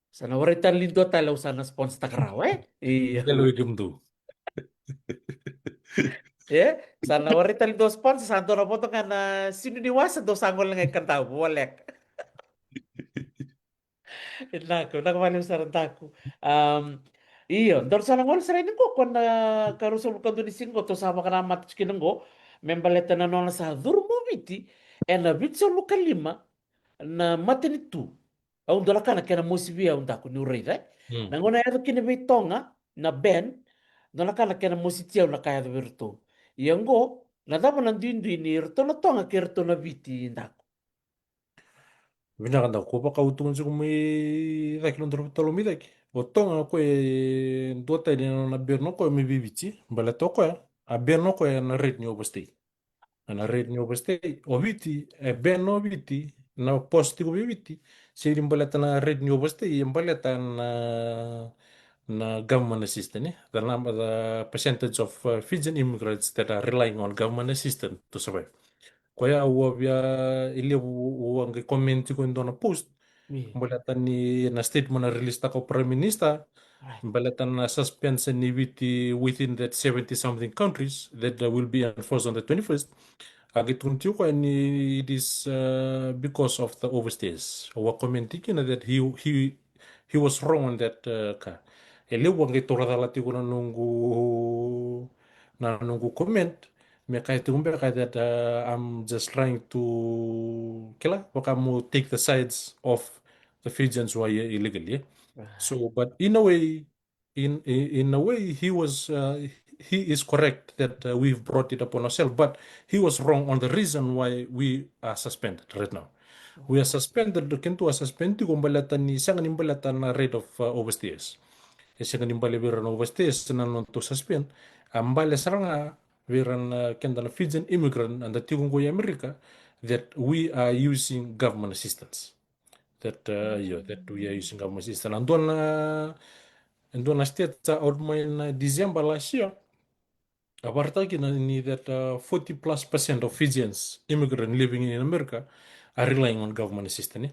Sana waritan lindo talaw sana sponsor ta karaw eh. Iya. Hello, welcome to. Ya, sana waritan lindo sponsor santo na po nga na sino niwasa do sangol nga ikantaw. Walek. Nako sa rentaku. Iyo, ndor sa nangol sa rin ko kung na karusol ka doon ising ko to sama ka na matis kinanggo, membaleta na nona sa durmo biti, na bitso lokal lima na matinitu. Ang dola ka na kaya musibia ang dako ni Uray, eh? Hmm. Nangona yato kinabitonga na Ben, dola ka na kaya musitiyaw na kaya virtu. Iyang go, nadama ng dindu ni Rito na tonga kirto na biti ndako. Vinakanda ko pa kautungan sa kumay dak long tolo mi dak. Otonga ko e dota ni na berno ko mi bibici. Bala to ko a berno ko na red ni obostei. Na red ni obostei. Oviti e berno viti na posti ko viti. Si rimbalata na red ni obostei imbalata na government assistance. The percentage of Fijian immigrants that are relying on government assistance to survive. Kaya uwabya ili uwang comment ko ndo na post Yeah, balatan ni na statement na release ta ko prime minister right. balatan na suspension ni within that 70 something countries that will be enforced on the 21st agit kunti ko ni it is because of the overstays wa commenting na that he was wrong on that ka ele wang ito radalati ko na nunggu comment me kay tumbe kay that I'm just trying to kila baka mo take the sides of the Fijians who are illegal, yeah. Right. So, but in a way, in a way, he is correct that we've brought it upon ourselves, but he was wrong on the reason why we are suspended right now. We are Oh, suspended. Kento a suspended kung balatan ni isang balatan na rate of overstays. Isang nimbali biran overstays na non to suspend. Ang bala saranga biran kenda na Fijian immigrant and the tigong ko America that we are using government assistance that yeah, that we are using government system. And on state out in December last year, about ni that 40 plus percent of Fijians immigrant living in America are relying on government assistance.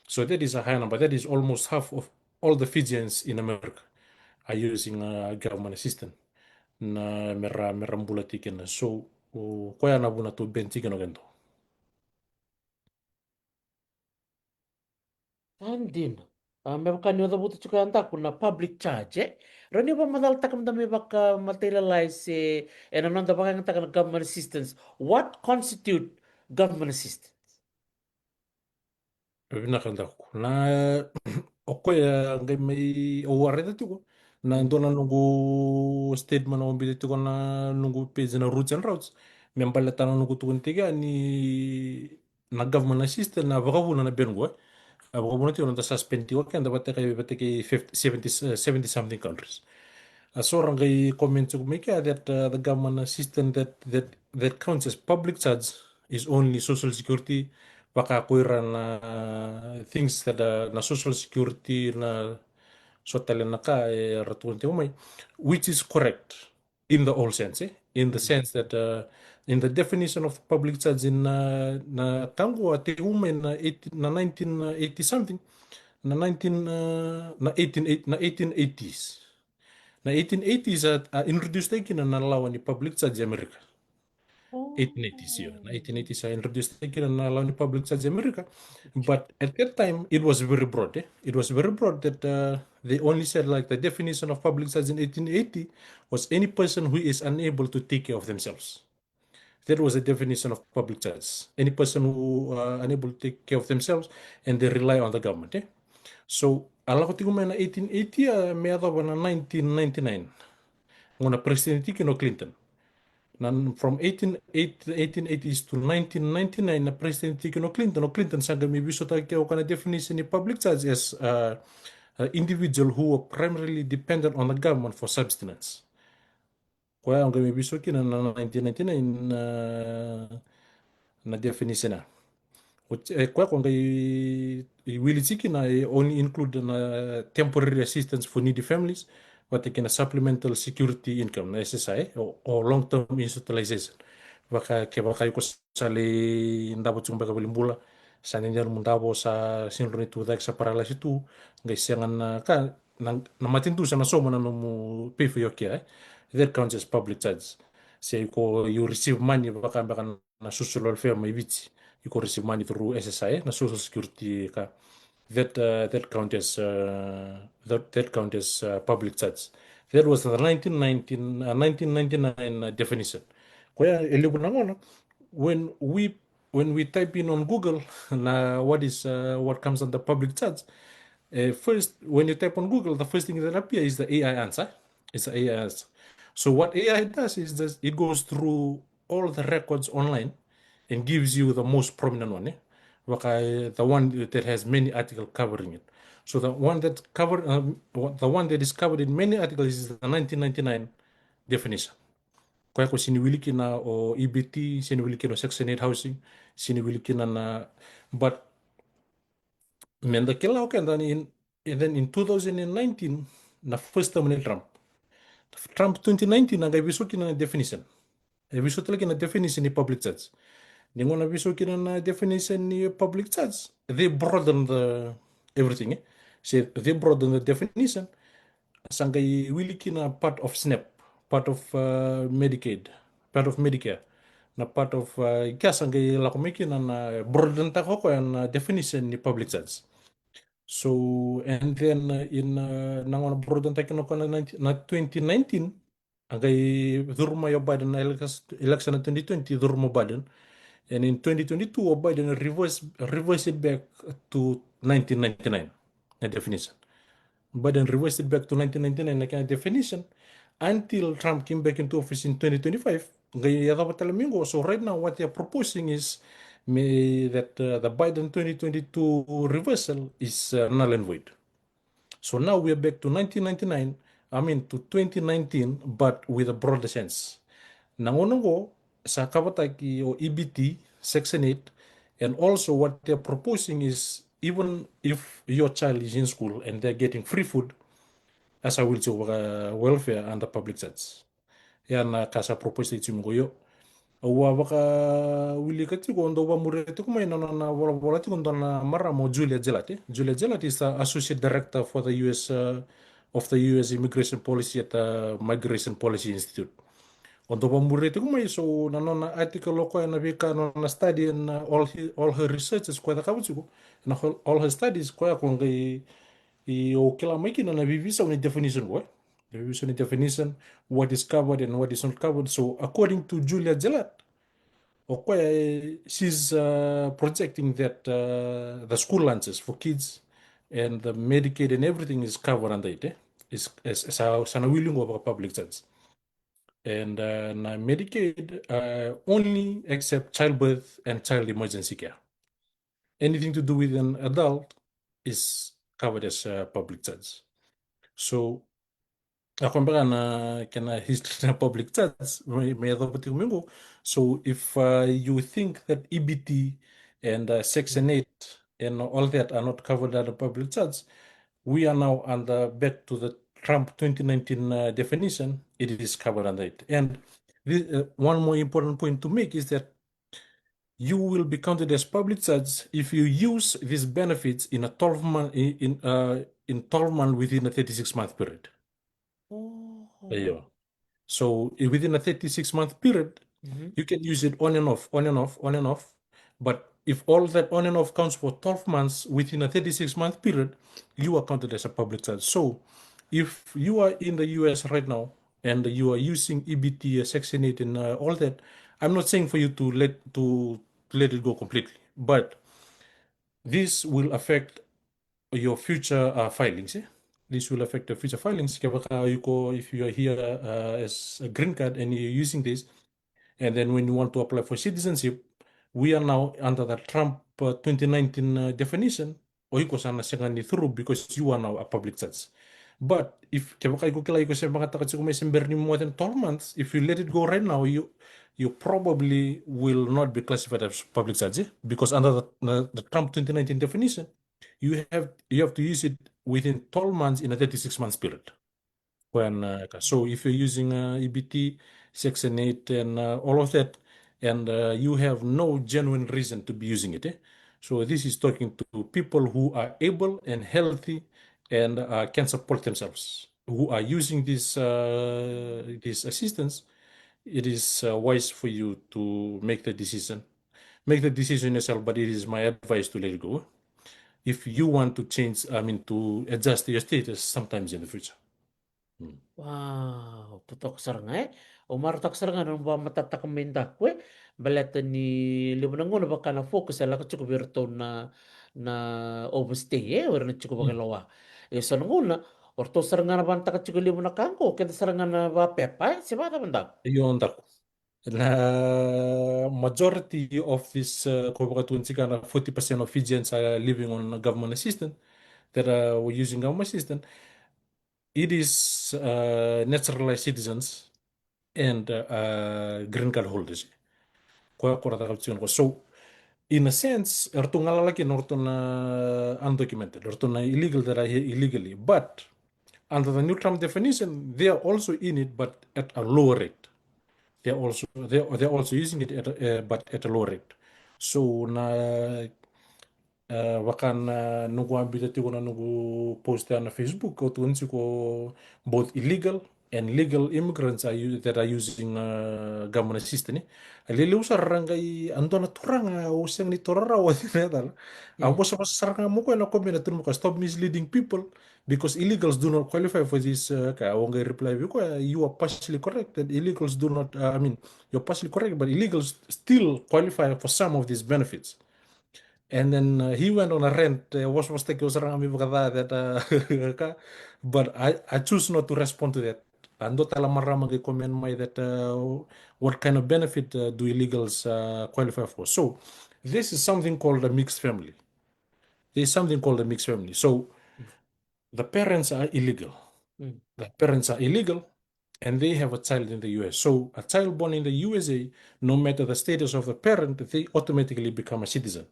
So that is a high number. That is almost half of all the Fijians in America are using government assistance. Na mera mbulatikin na. So, kaya na buna to bentikin o ganito. andin. Me baka nyo da buto chuka anta kuna public charge, eh? Rani ba madal takam da me baka materialize anong da baka ng takam government assistance. What constitute government assistance? Pinakanta ko. Na ako ya ngay may award dito ko. Na ando na nunggu statement na umbili ko na nunggu page na routes and routes. May balata na nunggu tukun tiga ni na government assistant na baka na bengo. Baka muna tiyo na suspend tiyo kaya dapat kay 50, 70, 70 something countries. Seorang kay comment ko may kaya that the government assistant that counts as public charge is only social security baka kuira na things that na social security na so talen na ka ratuan ti umay which is correct in the all sense in the sense that in the definition of public charge in na tango ati umay na 1980 something na 19 na 18 na 1880s. Na 1880s introduced tayo na lawan ni public sa Amerika. 1880s yun. Na Oh. 1880s introduced tayo na lawan ni public sa Amerika. But at that time, it was very broad. It was very broad that they only said like the definition of public charge in 1880 was any person who is unable to take care of themselves. That was the definition of public charge. Any person who unable to take care of themselves and they rely on the government. So, ala ko tingin na 1880 may atawa na 1999. Nguna presidente kino Clinton. From 1880s to 1999 na presidente kino Clinton. O Clinton sangga may biso tayo kaya kana definition ni public charge as individual who are primarily dependent on the government for subsistence. Kaya ang may biso kina na 1999 na definition na. Kwa kung will only include temporary assistance for needy families, what they can supplemental security income na SSI or long-term institutionalization. Baka ko sali ndabo chung baka bilimbula sa ninyar mundabo sa sinro itu dak sa paralas itu ngai siangan na matindu sa nasomo na no pay for your care. That counts as public charge. Say ko you receive money baka na social welfare may bichi you could receive money through SSI, na Social Security ka. That count as public charge. That was the 1999 definition. Kaya elibu na ngono, when we type in on Google na what comes under public charge, first when you type on Google, the first thing that appears is the AI answer. It's the AI answer. So what AI does is that it goes through all the records online and gives you the most prominent one. The one that has many articles covering it. So the one that is covered in many articles is the 1999 definition. Kaya ko siniwiliki na o EBT, siniwiliki na Section 8 housing, siniwiliki na but men the killer okay, and then in 2019 na first term ni Trump 2019 na gaibisoki na definition. Ibiso talaga na definition ni public charge. Ningon na biso na definition ni public charge. They broaden everything. So they broaden the definition. Sangay wili kina part of SNAP, part of Medicaid, part of Medicare, na part of sangay lakumiki na broaden ta ko ang definition ni public charge. So and then in nangon broaden ta kino na 2019 angay durma yo Biden na election na 2020 durma Biden. And in 2022, Biden reversed it back to 1999, the definition. Biden reversed it back to 1999, the definition, until Trump came back into office in 2025. So right now, what they're proposing is that the Biden 2022 reversal is null and void. So now we're back to 1999, to 2019, but with a broader sense. Nangonongo sa kabataki o EBT, Section 8, and also what they're proposing is even if your child is in school and they're getting free food, as I will say, welfare under public charge. Yan kasa propose ito mo yo. Wa baka wili kati ko ndo ba murete ko may na wala ti ko na mara mo Julia Gelati. Julia Gelati is the associate director for the US of the US Immigration Policy at the Migration Policy Institute. Untuk pemurite ko may so na article ko na bika na study and all her research is kwata kabu ko na all her studies ko ako ngai o kila mai kina na bibisa ni definition ko the definition what is covered and what is not covered. So according to Julia Gelat she's projecting that the school lunches for kids and the Medicaid and everything is covered under it is sana willing of a public service. And Medicaid only accept childbirth and child emergency care. Anything to do with an adult is covered as public charge. So, ako na kena history na public charge, may mingo. So, if you think that EBT and Section 8 and all that are not covered under public charge, we are now back to the Trump 2019 definition. It is covered under it. And this, one more important point to make is that you will be counted as public charge if you use these benefits in a 12 month in 12 month within a 36-month period. Oh. Yeah. So within a 36-month period, Mhm. you can use it on and off, on and off, on and off. But if all that on and off counts for 12 months within a 36-month period, you are counted as a public charge. So if you are in the US right now and you are using EBT, Section 8, and all that, I'm not saying for you to let it go completely, but this will affect your future filings. This will affect your future filings. Kaya baka if you are here as a green card and you're using this, and then when you want to apply for citizenship, we are now under the Trump 2019 definition, o iko sana siya ni through because you are now a public charge. But if kaya baka iko sa mga takat sa kumay ni more than 12 months, if you let it go right now, you probably will not be classified as public charge because under the Trump 2019 definition, you have to use it within 12 months in a 36 months period. So if you're using EBT, Section 8, and all of that, and you have no genuine reason to be using it, so this is talking to people who are able and healthy and can support themselves, who are using this assistance. It is wise for you to make the decision. Make the decision yourself, but it is my advice to let it go if you want to change, I mean, to adjust your status sometimes in the future. Mm. Wow, putok sarangay. Umar tak sarangan ang ba matatak minda kwe. Baleta ni limunang na baka na focus ala ka chuko birto na overstay or na chuko Mm. bakalawa. Sa nanguna orto sarangan na banta ka chuko limunang kanko kita sarangan na ba pepa si bata banda. Yun tako. Na majority of this kumbaga 40% of Fijians are living on government assistance that were using government assistance. It is naturalized citizens and green card holders. So in a sense, erto ngalalaki orto na undocumented, orto na illegal that are here illegally. But under the new Trump definition, they are also in it, but at a lower rate. They're also using it but at a lower rate. So na wakan nugu ambita tiko na nugu post na Facebook o tuan ko both illegal and legal immigrants that are using government assistance. Alili usar rangai ando na turanga usang ni torara o tinatala. Ang bosa pa saranga mo ko na comment na tunu ka stop misleading people because illegals do not qualify for this. Ka awang reply ko you are partially correct that illegals do not. I mean you're partially correct, but illegals still qualify for some of these benefits. And then he went on a rant. Was taking that, but I choose not to respond to that. Ando tala marama ke comment mai that what kind of benefit do illegals qualify for? So this is something called a mixed family. There is something called a mixed family. So the parents are illegal. Mm. The parents are illegal, and they have a child in the US. So a child born in the USA, no matter the status of the parent, they automatically become a citizen.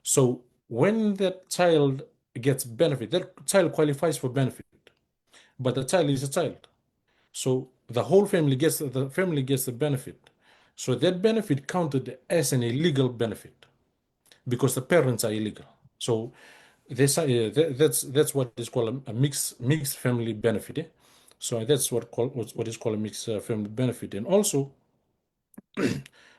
So when that child gets benefit, that child qualifies for benefit, but the child is a child. So the whole family gets the benefit. So that benefit counted as an illegal benefit because the parents are illegal. So that's what is called a mixed family benefit. So that's what is called a mixed family benefit. And also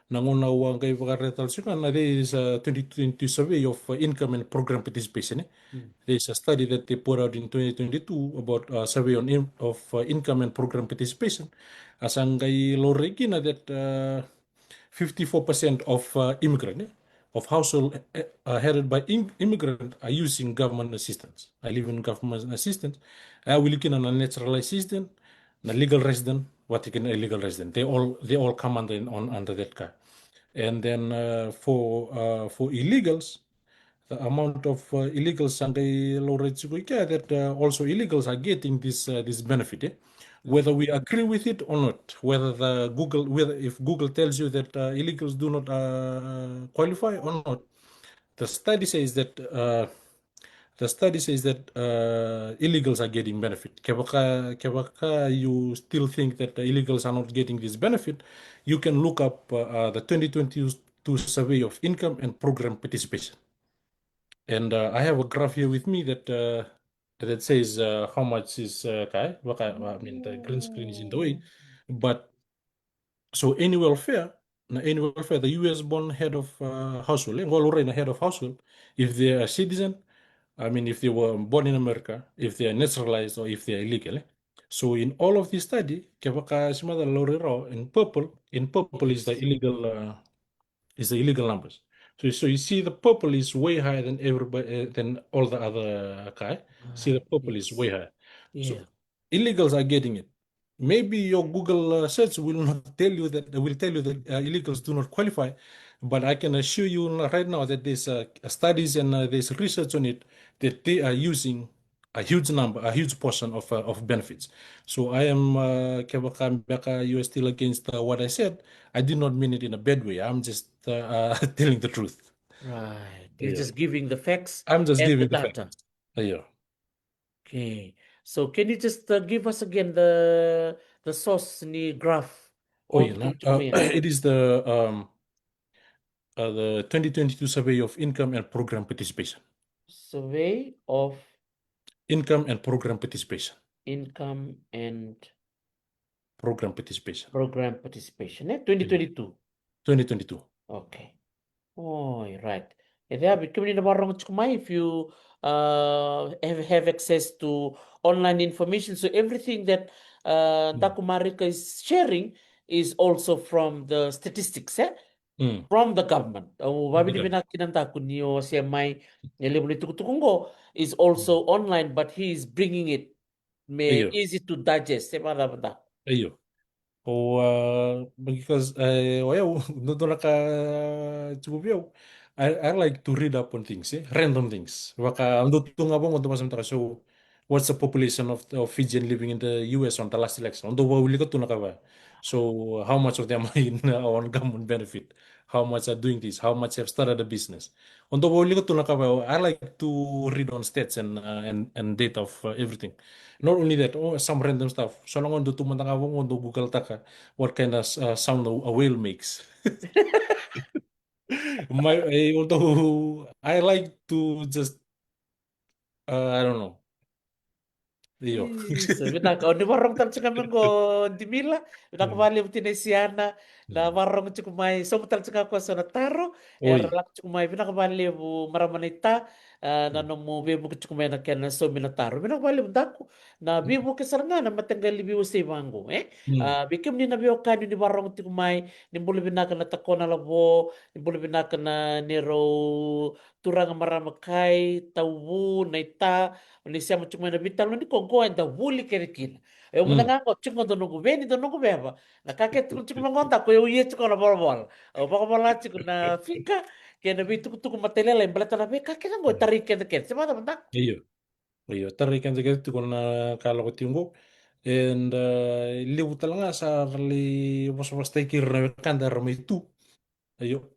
nangunawang kay pagkaretalsyon na there is a 2020 survey of income and program participation. Mm. There is a study that they put out in 2022 about survey of income and program participation. Asang kay Loregi na that 54% of immigrant of household headed by immigrant are using government assistance. I live in government assistance. We looking at a naturalized resident, a legal resident, what you can illegal resident. They all come under that car. And then for illegals, the amount of illegals and the low rates that also illegals are getting this benefit. Whether we agree with it or not, whether if Google tells you that illegals do not qualify or not, the study says that illegals are getting benefit. Kebaka, you still think that the illegals are not getting this benefit? You can look up the to survey of income and program participation. And I have a graph here with me that it says how much is I mean the green screen is in the way, Oh, but so any welfare, the U.S. born head of household, well, already head of household, if they are a citizen, I mean, if they were born in America, if they are naturalized or if they are illegal. So in all of this study, kapag simada lorero in purple yes. is the illegal numbers. So you see the purple is way higher than everybody than all the other guy. See the Right. purple is way Yes. higher. Yeah. So illegals are getting it. Maybe your Google search will not tell you that will tell you that illegals do not qualify, but I can assure you right now that there's studies and there's research on it that they are using a huge number, a huge portion of benefits. So I am you are still against what I said. I did not mean it in a bad way. I'm just telling the truth. Right. You're Yeah. just giving the facts I'm just and the giving the facts. data. Yeah. Okay. So can you just give us again the source ni graph Oh, or yeah. No. tukumtukumiya? It is the 2022 survey of income and program participation. Survey of Income and program participation. income and Program participation. program participation. Yeah. 2022. 2022. Okay. Oh, right. There become in the if you have access to online information. So everything that Mm. Dakumarika is sharing is also from the statistics, Mm. from the government. Babi di Okay. binakinanta kunyo CMI tukutukungo is Mm. also online, but he is bringing it Ayun. easy to digest. Ayun. O because wayaw doon naka chububiyaw. I like to read up on things, random things. Baka ando tunga bang untuk masam taka so what's the population of Fijian living in the US on the last election? Ando ba uli ko tunaka ba? So how much of them are in on government benefit? How much are doing this? How much have started a business? Ando ba uli ko tunaka ba? I like to read on stats and data of everything. Not only that, some random stuff. So long on do tumanda ka on do Google taka what kind of sound a whale makes. Although I like to just I don't know. Yo. Isso, vinaka ni warong tal chika mengo di mila, vinaka Mm. vale utine siana, na Mm. warong chika mai so tal chika ko sa taro, Oi. lak chika mai vinaka vale bu maramanita, na Mm. no mo bebu chika mai na kena so minataro, vinaka vale daku, na bibu kesaranga na matanggal bibu se mango, Mm. bikim ni na biyo kanyo ni warong chika mai, ni bulu vinaka na takona labo, ni bulu vinaka na nero turanga maramakai, tawu, naita, Unisiamo chuma na bitalo ni kongo enda wuli kerikila. Eu muna Mm. nga ko chingo do nugu beni do nugu beba. Na kake tukun chiko mangonda ko eu ye chiko na bol bol. O baka bola chiko na fika ke na bitu tuku matelela imbalata na be kake ngo Mm. tarik ke ke. Sema da banda. Iyo. Iyo. Tari kan jaga tu kona kalau ko tinggo. And liu talanga sa li was take na kanda ramai tu. Ayo.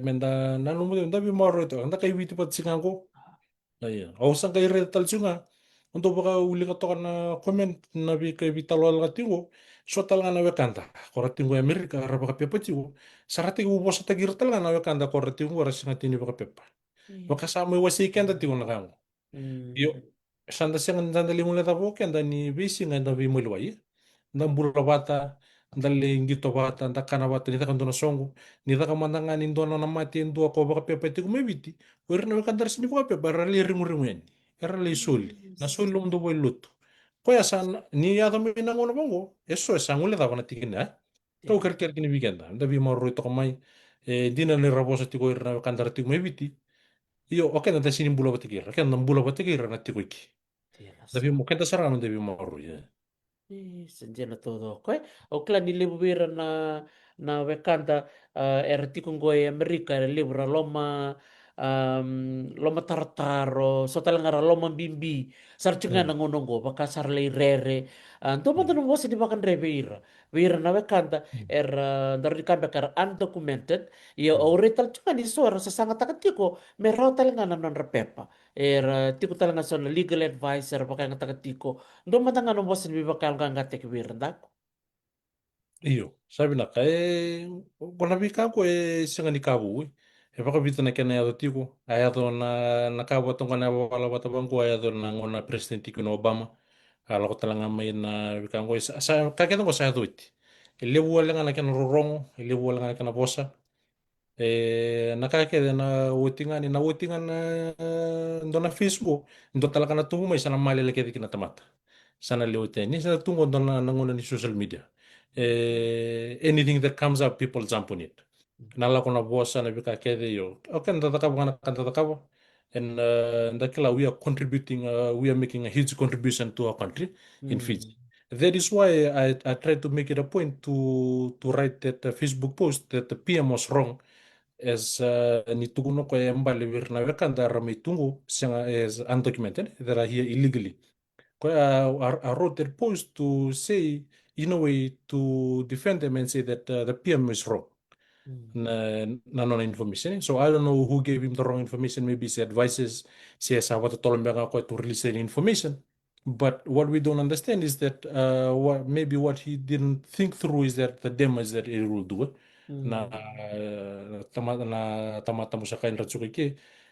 Menda nanu mo nda bi maro ito. Nda kay witi pat singango. Iya. Au sang kay red tal chunga. Untuk baka uli ka to na comment na bi kay vital wal ka tingo. So tal nga na wekanda. Kora tingo Amerika raba ka pepa tigo. Sarati ko bosa tagir tal nga na wekanda kora tingo ras nga tini baka pepa. Baka sa mo wasi kenda tingo na kango. Yo. Hmm. Sanda siya nga nandali mo leta po kenda ni bisi nga na bi mo liwai. Ndambula bata ndalle ngito bata ndakana bata nita kanto na songo nita kamandanga nindo na namati ndo ako baka pepa tigo mebiti. Wala na wekanda sini baka pepa rali ringu ringu yan. Era lei soli, na soli Yes. lo ndo boy luto. Ko ya san ni ya to mina ngono bongo. Eso es angule da bana tikina. Kau Yeah. ker ker kini bigenda. Da bi marro to kamai dina le rabosa tiko irna kandar tiko mebiti. Io oke na sini bula batikira. Kan na bula batikira na tiko iki. Da bi Tienes. mo kenta sarano da bi marro ya. Senjena todo, koe. O kla ni libera na Wakanda era tikungo e Amerika era libera loma loma tartaro so talangara loma bimbi sarchinga na Mm. ngonongo baka sarle rere ando mo Mm. no mo di bakan rebeira beira na Wakanda Mm. era dari kambe kar undocumented ya Mm. orital chunga ni so era sa sanga takatiko merau talanga na non repepa era tiku talanga so na legal advisor baka nga takatiko ndo matanga no bosin bi bakal nga ngate ki wir ndak. Iyo, sabi na ka, kung nabi ka ko, siya nga ni Kabu, eh, baka bita na kaya na yato tiko, ayato na nakawa tong kana wala wata bangko, ayato na ngona presidente ko na Obama, ala ko talaga may na bika ko, kakita ko sa yato iti, ilibu wala nga na kaya na rorongo, ilibu wala nga na kaya na bosa, nakakita na wutingan na ndo na Facebook, ndo talaga na tuhumay sa namali lagi kinatamata. Sana liutin. Ni sa tungkol doon na nanguna ni social media. Anything that comes up, people jump on it. Nala ko na bosa na bika kede yo. Okay, natatakabo nga natatakabo. And ndakila we are contributing, we are making a huge contribution to our country in Mm, Fiji. That is why I try to make it a point to write that Facebook post that the PM was wrong as nituguno ko mbali virna vekanda ramitungu as undocumented that are here illegally. I wrote that post to say, in a way, to defend them and say that the PM is wrong. mm, Non information. So I don't know who gave him the wrong information. Maybe his advisors says what told him to release the information. But what we don't understand is that maybe what he didn't think through is that the damage that it will do. Na mm, tamata mo sa kain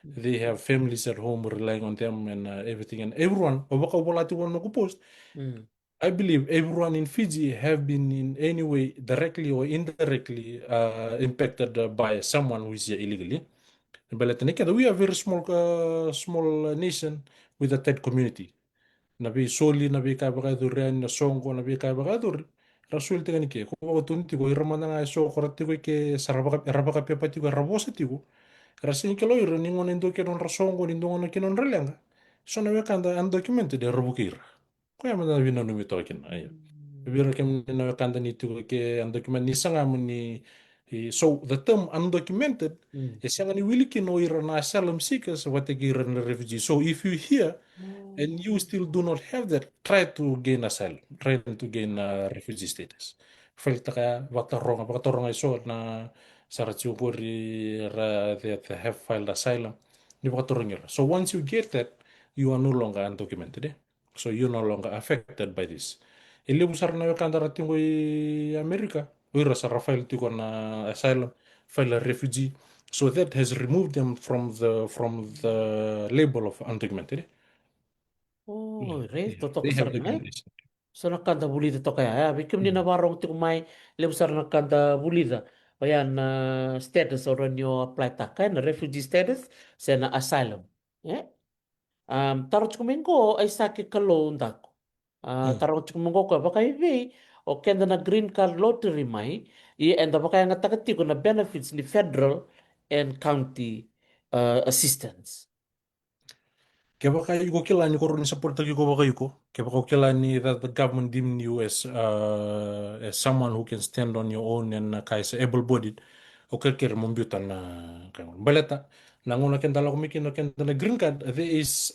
they have families at home relying on them and everything and everyone wala ti wala post. mm, I believe everyone in Fiji have been in any way directly or indirectly impacted by someone who is here illegally. But we are a very small nation with a tight community. Nabi soli nabi ka bakadur yan na songko nabi ka bakadur. Rasul tingani ke ko tunti ko iramana nga so korati ko ke sarabaka pepati ko rabosa tigo. Rasin ke loiro ningon endo ke non rasongo nindongo ke non relanga. So na kanda undocumented de robukira. Ko ya mana vino no mito kin ayo. Biro ke na kanda ni tu ke undocumented ni sanga ni so the term undocumented mm. is sanga ni wiliki no ira na asylum seekers what they refugee. So if you hear and you still do not have that, try to gain asylum, try to gain refugee status. Falta kaya baka ronga iso na sarachukuri that have filed asylum, ni baka torongera. So once you get that, you are no longer undocumented. So you're no longer affected by this. Ili busar na kanda ratingo i America, uira sa file tiko na asylum, file a refugee. So that has removed them from the label of undocumented. Oh, Yeah, res, yeah, toto they have kasar na. documentation. So nakanda bulida to kaya. Bikim ni Mm. nabarong ti kumay lebsar nakanda bulida. Ayan na status oran yo apply takay na refugee status sa na asylum. Eh? Tarot kumingo ay sakit kalo undako. Mm. Tarot kumingo ko baka hivi o kenda na green card lottery mai enda baka yang takati ko na benefits ni federal and county assistance. Kaya baka yuko kila ni koroni support lagi ko baka yuko. Kaya baka kila ni that the government deem you as someone who can stand on your own and kaya sa able-bodied. O kaya kira mambutan na kaya baleta. Nanguna kenda la kumikin na kenda na green card. There is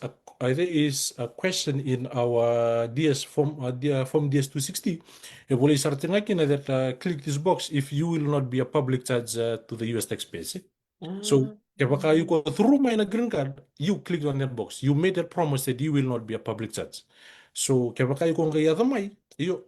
a question in our DS form DS 260. E boleh isaratin nga kina that click this box if you will not be a public charge to the US taxpayers. So, Ah, kapag you go through my green card, you click on that box. You made that promise that you will not be a public judge. So, kapag kayo kung kaya tamay, iyo,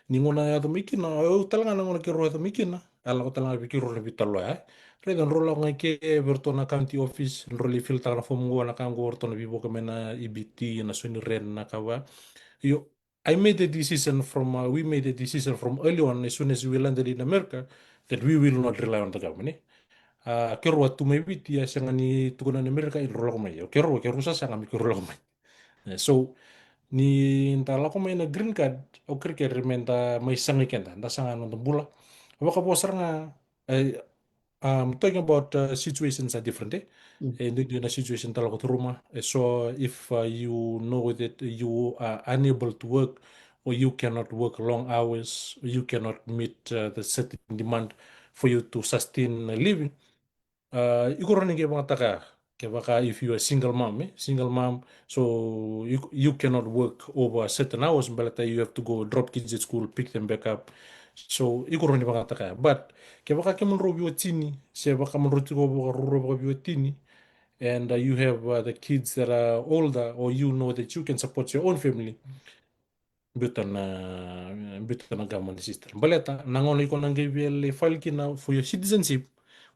ningo na yato mikina, talaga na ngona kiro yato mikina, ala ko talaga kiro na bitalo ya. Reda nrola ko ke verto na county office, nrola filter na form na kango verto na bibo kami na EBT na suni ren na kawa. Iyo, I made the decision we made a decision from early on as soon as we landed in America that we will not rely on the government. Kero watu mai witi ya sanga ni tukuna ni Amerika i rola ko mai. Kero sa sanga mi ko rola ko mai. So ni nta la ko mai na green card o kere kere menta mai sanga kenda nta sanga no bula. Waka po saranga talking about situations are different mm, and in a situation tala ko turuma. So if you know that you are unable to work or you cannot work long hours, you cannot meet the certain demand for you to sustain a living, igor ni ke taka ke baka if you are single mom single mom so you cannot work over certain hours but you have to go drop kids at school pick them back up so igor ni baka taka but ke baka ke mun robi tini se baka mun roti ko baka robi tini and you have the kids that are older or you know that you can support your own family butan na government system. Baleta, nangon iko nang file kina for your citizenship.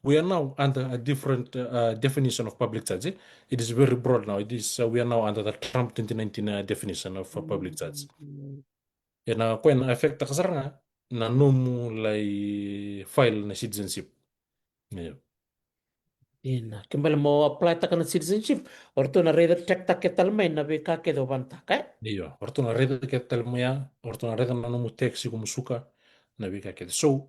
We are now under a different definition of public charge. It is very broad now. It is we are now under the Trump 2019 definition of public charge. Mm. Na kwen affect kasar nga na nomu lay file na citizenship. Yeah. Ina, kembali mau apply takan citizenship. Orto na reda tek tak ketal main na be ka ke do banta ka. Iyo, orto na reda ke telmoya, orto na reda na nomu teksi kumusuka na bika ke. So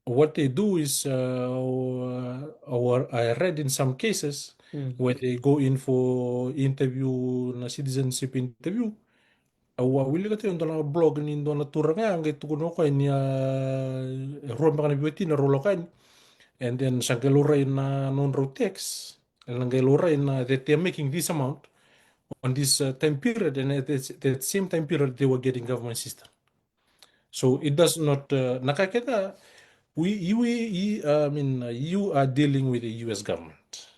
what they do is, or I read in some cases Hmm. where they go in for interview na citizenship interview. Awa wili ka tayo na blog ni ndo na tura nga ang ito kuno ko ni ruang baka nabiwati na rolo kan and then sa galuray na non row text ang galuray na that they're making this amount on this time period and at that same time period they were getting government system. So it does not nakakita I mean you are dealing with the US government.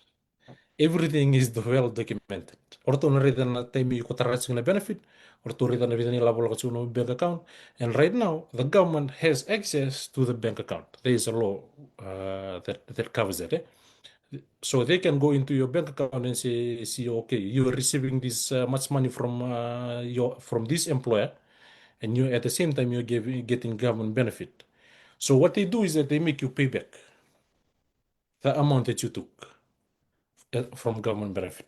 Everything is well documented. Orto na rin na time yung kutarats na benefit, orto rin na rin nila wala kasi bank account. And right now, the government has access to the bank account. There is a law that covers that. So they can go into your bank account and see, okay, you are receiving this much money from this employer, and you at the same time you're getting government benefit. So what they do is that they make you pay back the amount that you took from government benefit.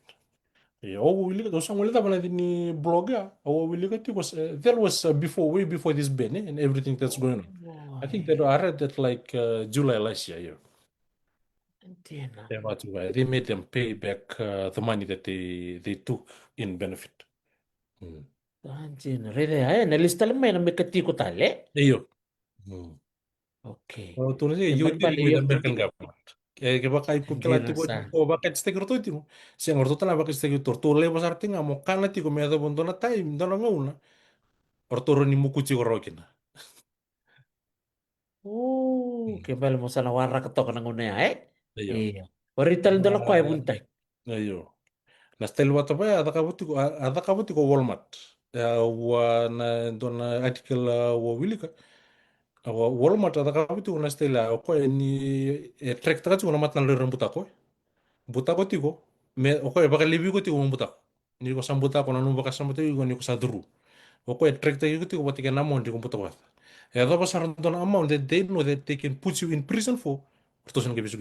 Yeah, oh, we look at some little bit in blogger. Oh, we look at it was that was before way before this ban and everything that's going on. I think that Oi, I read that like July last year. Yeah, entiendo. they made them pay back the money that they took in benefit. Mm. Anjir, reda ya, na lista lang may na may katiko tali. Iyo. Mm. Okay. Well, to say you're Kembali dealing balik with yok American tiki. government. Kaya baka ipo kila Andina tipo sa. ko bakit stegro to timo. Siya ngorto tala bakit stegro to le basar tinga mo kana tiko me da bondo na time dona ngauna. Ortoro ni mukuchi gorokina. Oh, Mm. kembali mo sana warra ketok nang una ya, eh? Iyo. Iya. Orital dala ko ay buntay. Iyo. Nastel wata pa ada kabuti ko Walmart. Wa na don article wa wilika. Walmart ada kabuti ko nastel ko ni trek taka ko na matnan le rambuta ko. Buta ko tiko. Me ko baka libi ko tiko buta. Ni ko sambuta ko na numba ka sambuta ko ni ko sadru. Ko trek taka ko tiko batika namon di ko buta ko. Ya da pasar don amount that they know that they can put you in prison for. Ortosan ke bisu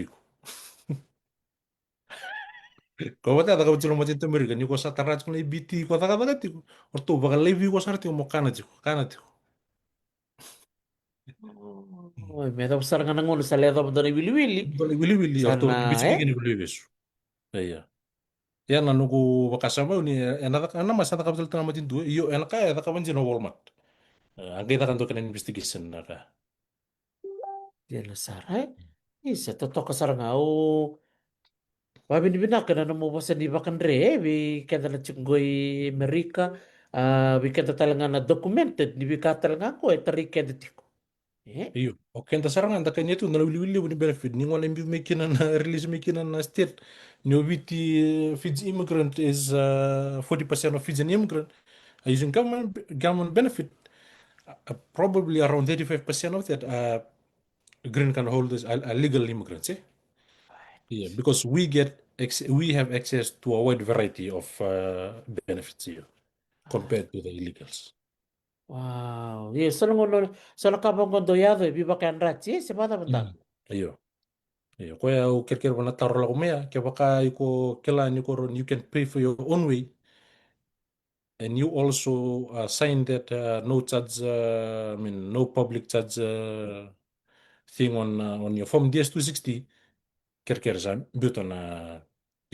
Kau ada kau cuma macam itu mereka ni kau satarat kau biti kau tak kata tu, orto bakal lebih kau sarti mau kana tu, Oh, me da besar nang una sa ledo bondo ni wili-wili. Dole wili wili orto Sana, bisu eh? gini wili besu, iya, ya nanu ku bakasama ni enak enak masa tak kapal tengah macam tu, iyo enak kaya tak kapal jino Walmart, angkai tak kan tu kena investigation nara, Dia nasar, eh? Isa to ka sarang au. Wabi ni bina kana mo basa di bakan re, bi kenda na chunggoy Amerika, bi kenda talaga na documented, di bi ka talaga ko, tari kenda tiko. Eh? iyo, oke enta sarang anta kanya tu nana wili wili ni benefit, ni ngolah mbi mekinan release mekinan state, ni obiti Fiji immigrant is 40% of Fijian immigrant are using government benefit. Probably around 35% of that are green card holders are legal immigrants. Eh? Yeah, because we have access to a wide variety of benefits here Ah, compared to the illegals. wow. Yes, solo ngono, solo kabang kondoyado, bi bakan rachi, se bata bata. Mm. Ayo, ayo. Kaya kira-kira wana taruh lagu maya, kaya baka iko kela ni koron you can pay for your own way, and you also sign that no charge, I mean no public charge thing on your form DS-260. Kira-kira sa buto na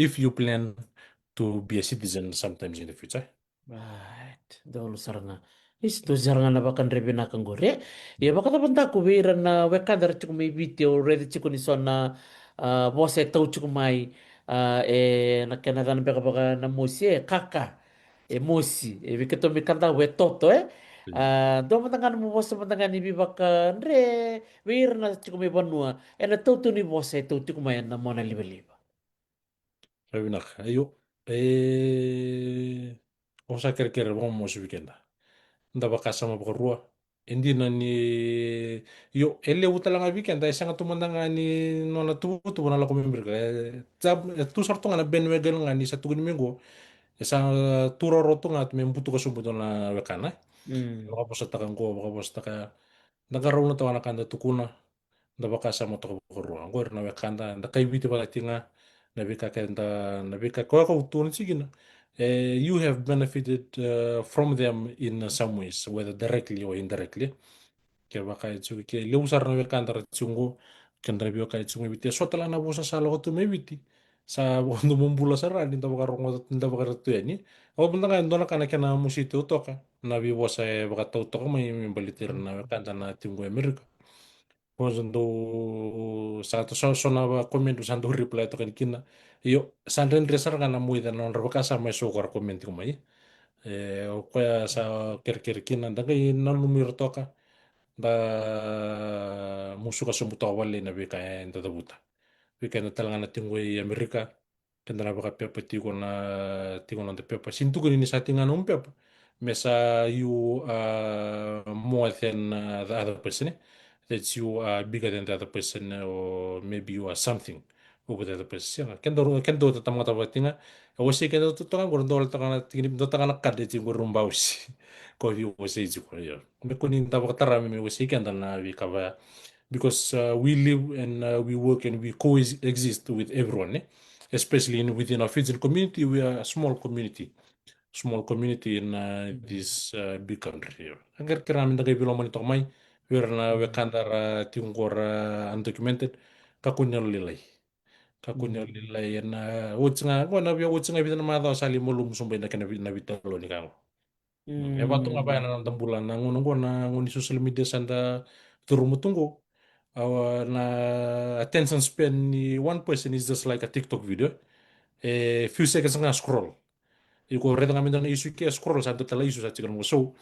if you plan to be a citizen sometimes in the future. Right. Dolo saranga. Isto saranga na bakan rebe na kang gore. Ya baka tabanta ko wira na weka dar chuko may video ready chuko ni son na bose tau chuko mai na Canada na baka na mosi kaka mosi bikato mi kanta we toto do matangan mo bose matangan ni baka re wira na chuko may banua na tau tu ni bose tau chuko mai na mona liba liba. Sabi na, ayo, o sa kira-kira mo mo sa weekend. ndaba kasama bakarua. Hindi na ni yo ele uta lang weekend ay sanga tumanda nga ni no na tu na la kumembr ka. Tab tu sarto nga na benwegel nga ni sa tugon minggo. Sa turo roto nga at may buto ka subuto na wekana. Hmm. Baka po sa takang ko, baka po sa taka nagaraw na tawa na kanda tukuna. Ndaba kasama to ka bakarua. Ngor na wekanda nda kay biti pala tinga nabika kenda nabika ko ka utun sigina. You have benefited from them in some ways, whether directly or indirectly. Kaya baka itu ke leusar na kantar tsungu kendra bio kai tsungu biti so tala na busa sa lo tu me biti sa bondo mumbula sara ni ta baka rongo ta baka tu yani o benda kan dona kana kana musiti utoka na bi bosa e baka tau toka mai balitir na kanta na tunggu Amerika Pondo satu so na ba komento santo reply to kan kina yo sanren resar kana muida non rebaka sa mai so kor komenti ko mai o koya sa ker kina daga nan numero toka da musuh ka sumbuto wale na bika en da buta bika na talanga na tingwe Amerika kenda na baka pepa tigo na de pepa sintu ko ni sa tinga no pepa mesa you more than the other person that you are bigger than the other person or maybe you are something over the other person kendo ta tamata batinga wasi kendo to tanga gor dol tanga tingni do tanga na kadde ti gor rumbausi ko vi wasi ji ko yo me ko ni ta bakatara me wasi kenda na vi kava because we live and we work and we coexist with everyone especially within our Fijian community we are a small community in this big country. Agar kira minta kayak bilang manitok mai, wirna wekandar tiungkor undocumented, kakunya lilai na utsinga, gua nabi utsinga bitan mata sali mulum sumpah na kena nabi talo ni kamu. Ya batu ngapain Hmm. nang bulan nang nunggu na nguni social media sanda turun tunggu. Na attention span ni one person is just like a TikTok video. Few seconds nga scroll. Iko reta ngamin na isu ke scroll santo tala isu sa chikan mo. So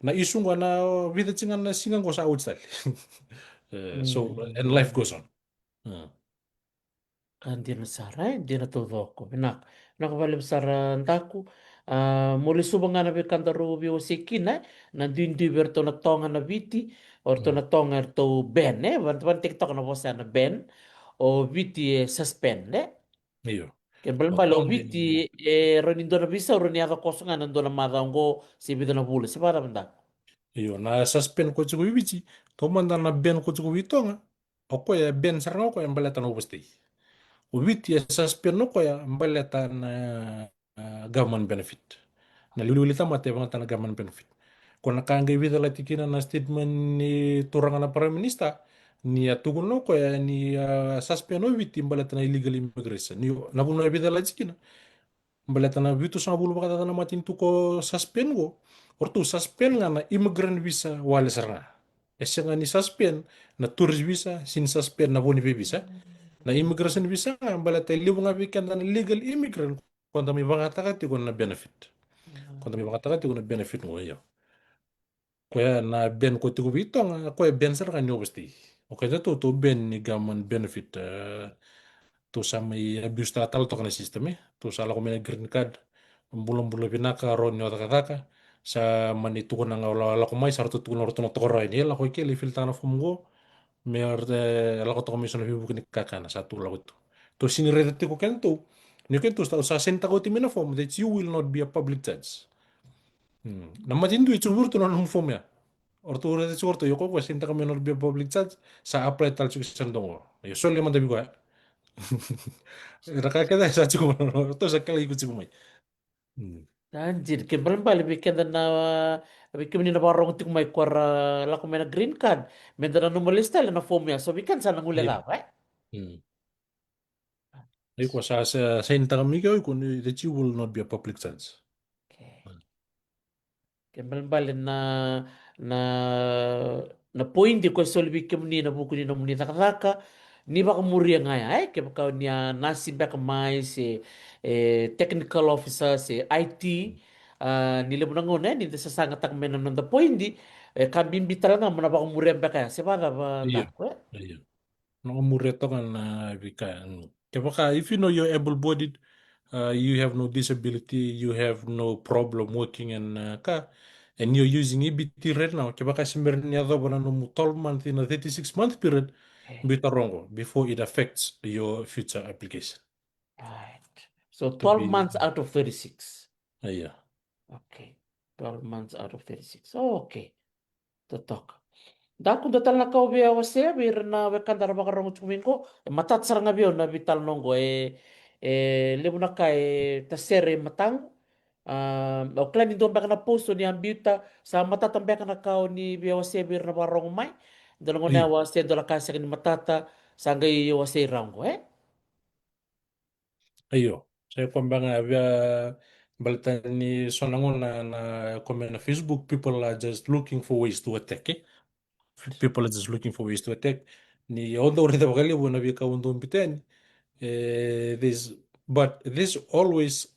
na isu nga na vida chingan na singan ko sa outside. So and life Hmm. goes on. Uh, Andina sara, andina tudoko. Nakabali sara ndaku. Muli subang na bi kandaru bi usikina, nandindi berto na tonga na viti, orto mm, na tonga to ben, Wan TikTok na bosa na ben, o viti suspend, iyo. Kembali balo Otong viti ronindo na bisa, roni aga kosongan nando na madango si bida na bula. Siapa benda? iyo na suspend ko chugo ibichi. Tomanda na ben ko chugo itonga. Oko ya ben sarang ko ya baleta no pasti. Ubiti ya suspend no ko ya baleta na government benefit. Na lululita mate bang na government benefit. Kung nakangay vida latikina na statement ni turangan na Prime Minister, ni atugon no ko ya ni suspend no biti baleta na illegal immigration. Ni nabuna vida latikina. Baleta na vitu sa bulu baka na matin tu ko suspend go. Ortu suspend nga na immigrant visa wala saranga. Esa nga ni suspend na tourist visa sin suspend na boni visa. Na immigration visa nga baleta libu nga bikan na legal immigrant kung may baka takati ko na benefit. Kung may baka takati ko na benefit mo yo. Kaya na ben ko tigo bito nga ko ben saranga nyo basti. Okay na to ben ni gaman benefit to sa may abuse tatal to kana system to sa ko may green card bulan-bulan pinaka ron nyo taka sa manitu ko nang wala ko may sarto tu norto no tokoro ini la ko ke li filtana fumgo mer la ko to komisyon hibu kini kakana satu la ko to sini redete ko kento ni kento sa senta ko timina form that you will not be a public judge namatin tu itu burto non form ya orto redete sorto yo ko senta ko menor be a public judge sa apply tal su sendongo yo solo man dabi ko rakakada sa chuma to sa kala ikut chuma Anjir, kembali balik bikin na bikin ni na barong tik may kwara lako may na green card. Menda na numalista na form ya. So bikin sana ngulit iya apa? Iko sa interaamigo iko that you will not be a public judge. Okay. Kembali balik na na point di ko sol bikin ni na buku ni na muni takaka. Ni baka muri nga ya, kaya baka niya nasi baka may si technical officer si IT nila mo nangon ni sa sangat tak menon the point di kambing bitara nga mana baka muri ang baka ya. Siapa ba Iya, ndak? iya. Nakamureto ka na bika. Kaya baka if you know you're able-bodied, you have no disability, you have no problem working and ka, and you're using EBT right now, kaya baka sebenarnya daw na no 12 month in a 36-month period, Okay. bitarongo before it affects your future application. Right. So To 12 be, months out of 36. yeah. Okay. 12 months out of 36. Oh, okay. Totok. Daku datal na kau bia wase bir na wekandara bakarong chumingo. Matat saranga bio na vital nongo lebu na kai tasere matang. O klani do baka na posto ni ambiuta sa matata baka na kau ni bia wase bir na barong mai. Dalongo na Iya, wase do la kasa ni matata sangai wase rango ayo. Saya kumbaga balita ni sonangon na comment na Facebook, people are just looking for ways to attack. People are just looking for ways to attack. Ni although rita bakali wana bika undong bitan, there's but there's always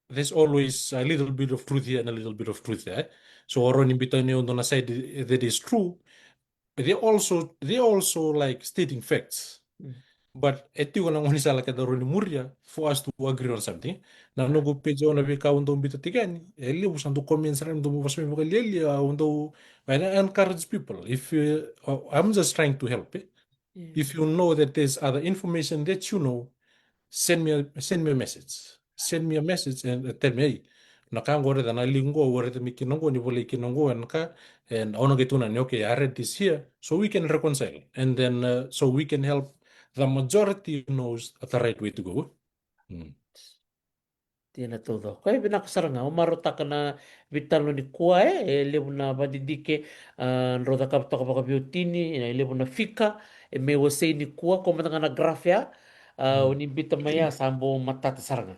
a little bit of truth here and a little bit of truth there. So oron bitan ni undong na side that is true. They also like stating facts. Mm. But eti wana ngoni sala kada roni muria for us to agree on something. Na no go page ona be ka undo bita tigani. Eli usando comments ram do basme mo eli undo I encourage people if I'm just trying to help. Yeah. If you know that there's other information that you know, send me a message. Send me a message and tell me, hey, nakangore da na lingo ore da mikinongo ni bole kinongo and ka and ono getuna ni okay, I read this here, so we can reconcile and then so we can help the majority knows the right way to go. Hmm. Tina todo. Kaya binakasaranga, umarota ka na vitalo ni kuwa lebu na badidike, nroda ka toka baka biotini, lebu na fika, me wasay ni kuwa, kumatanga na grafya, Hmm. unibita maya sambo matata saranga.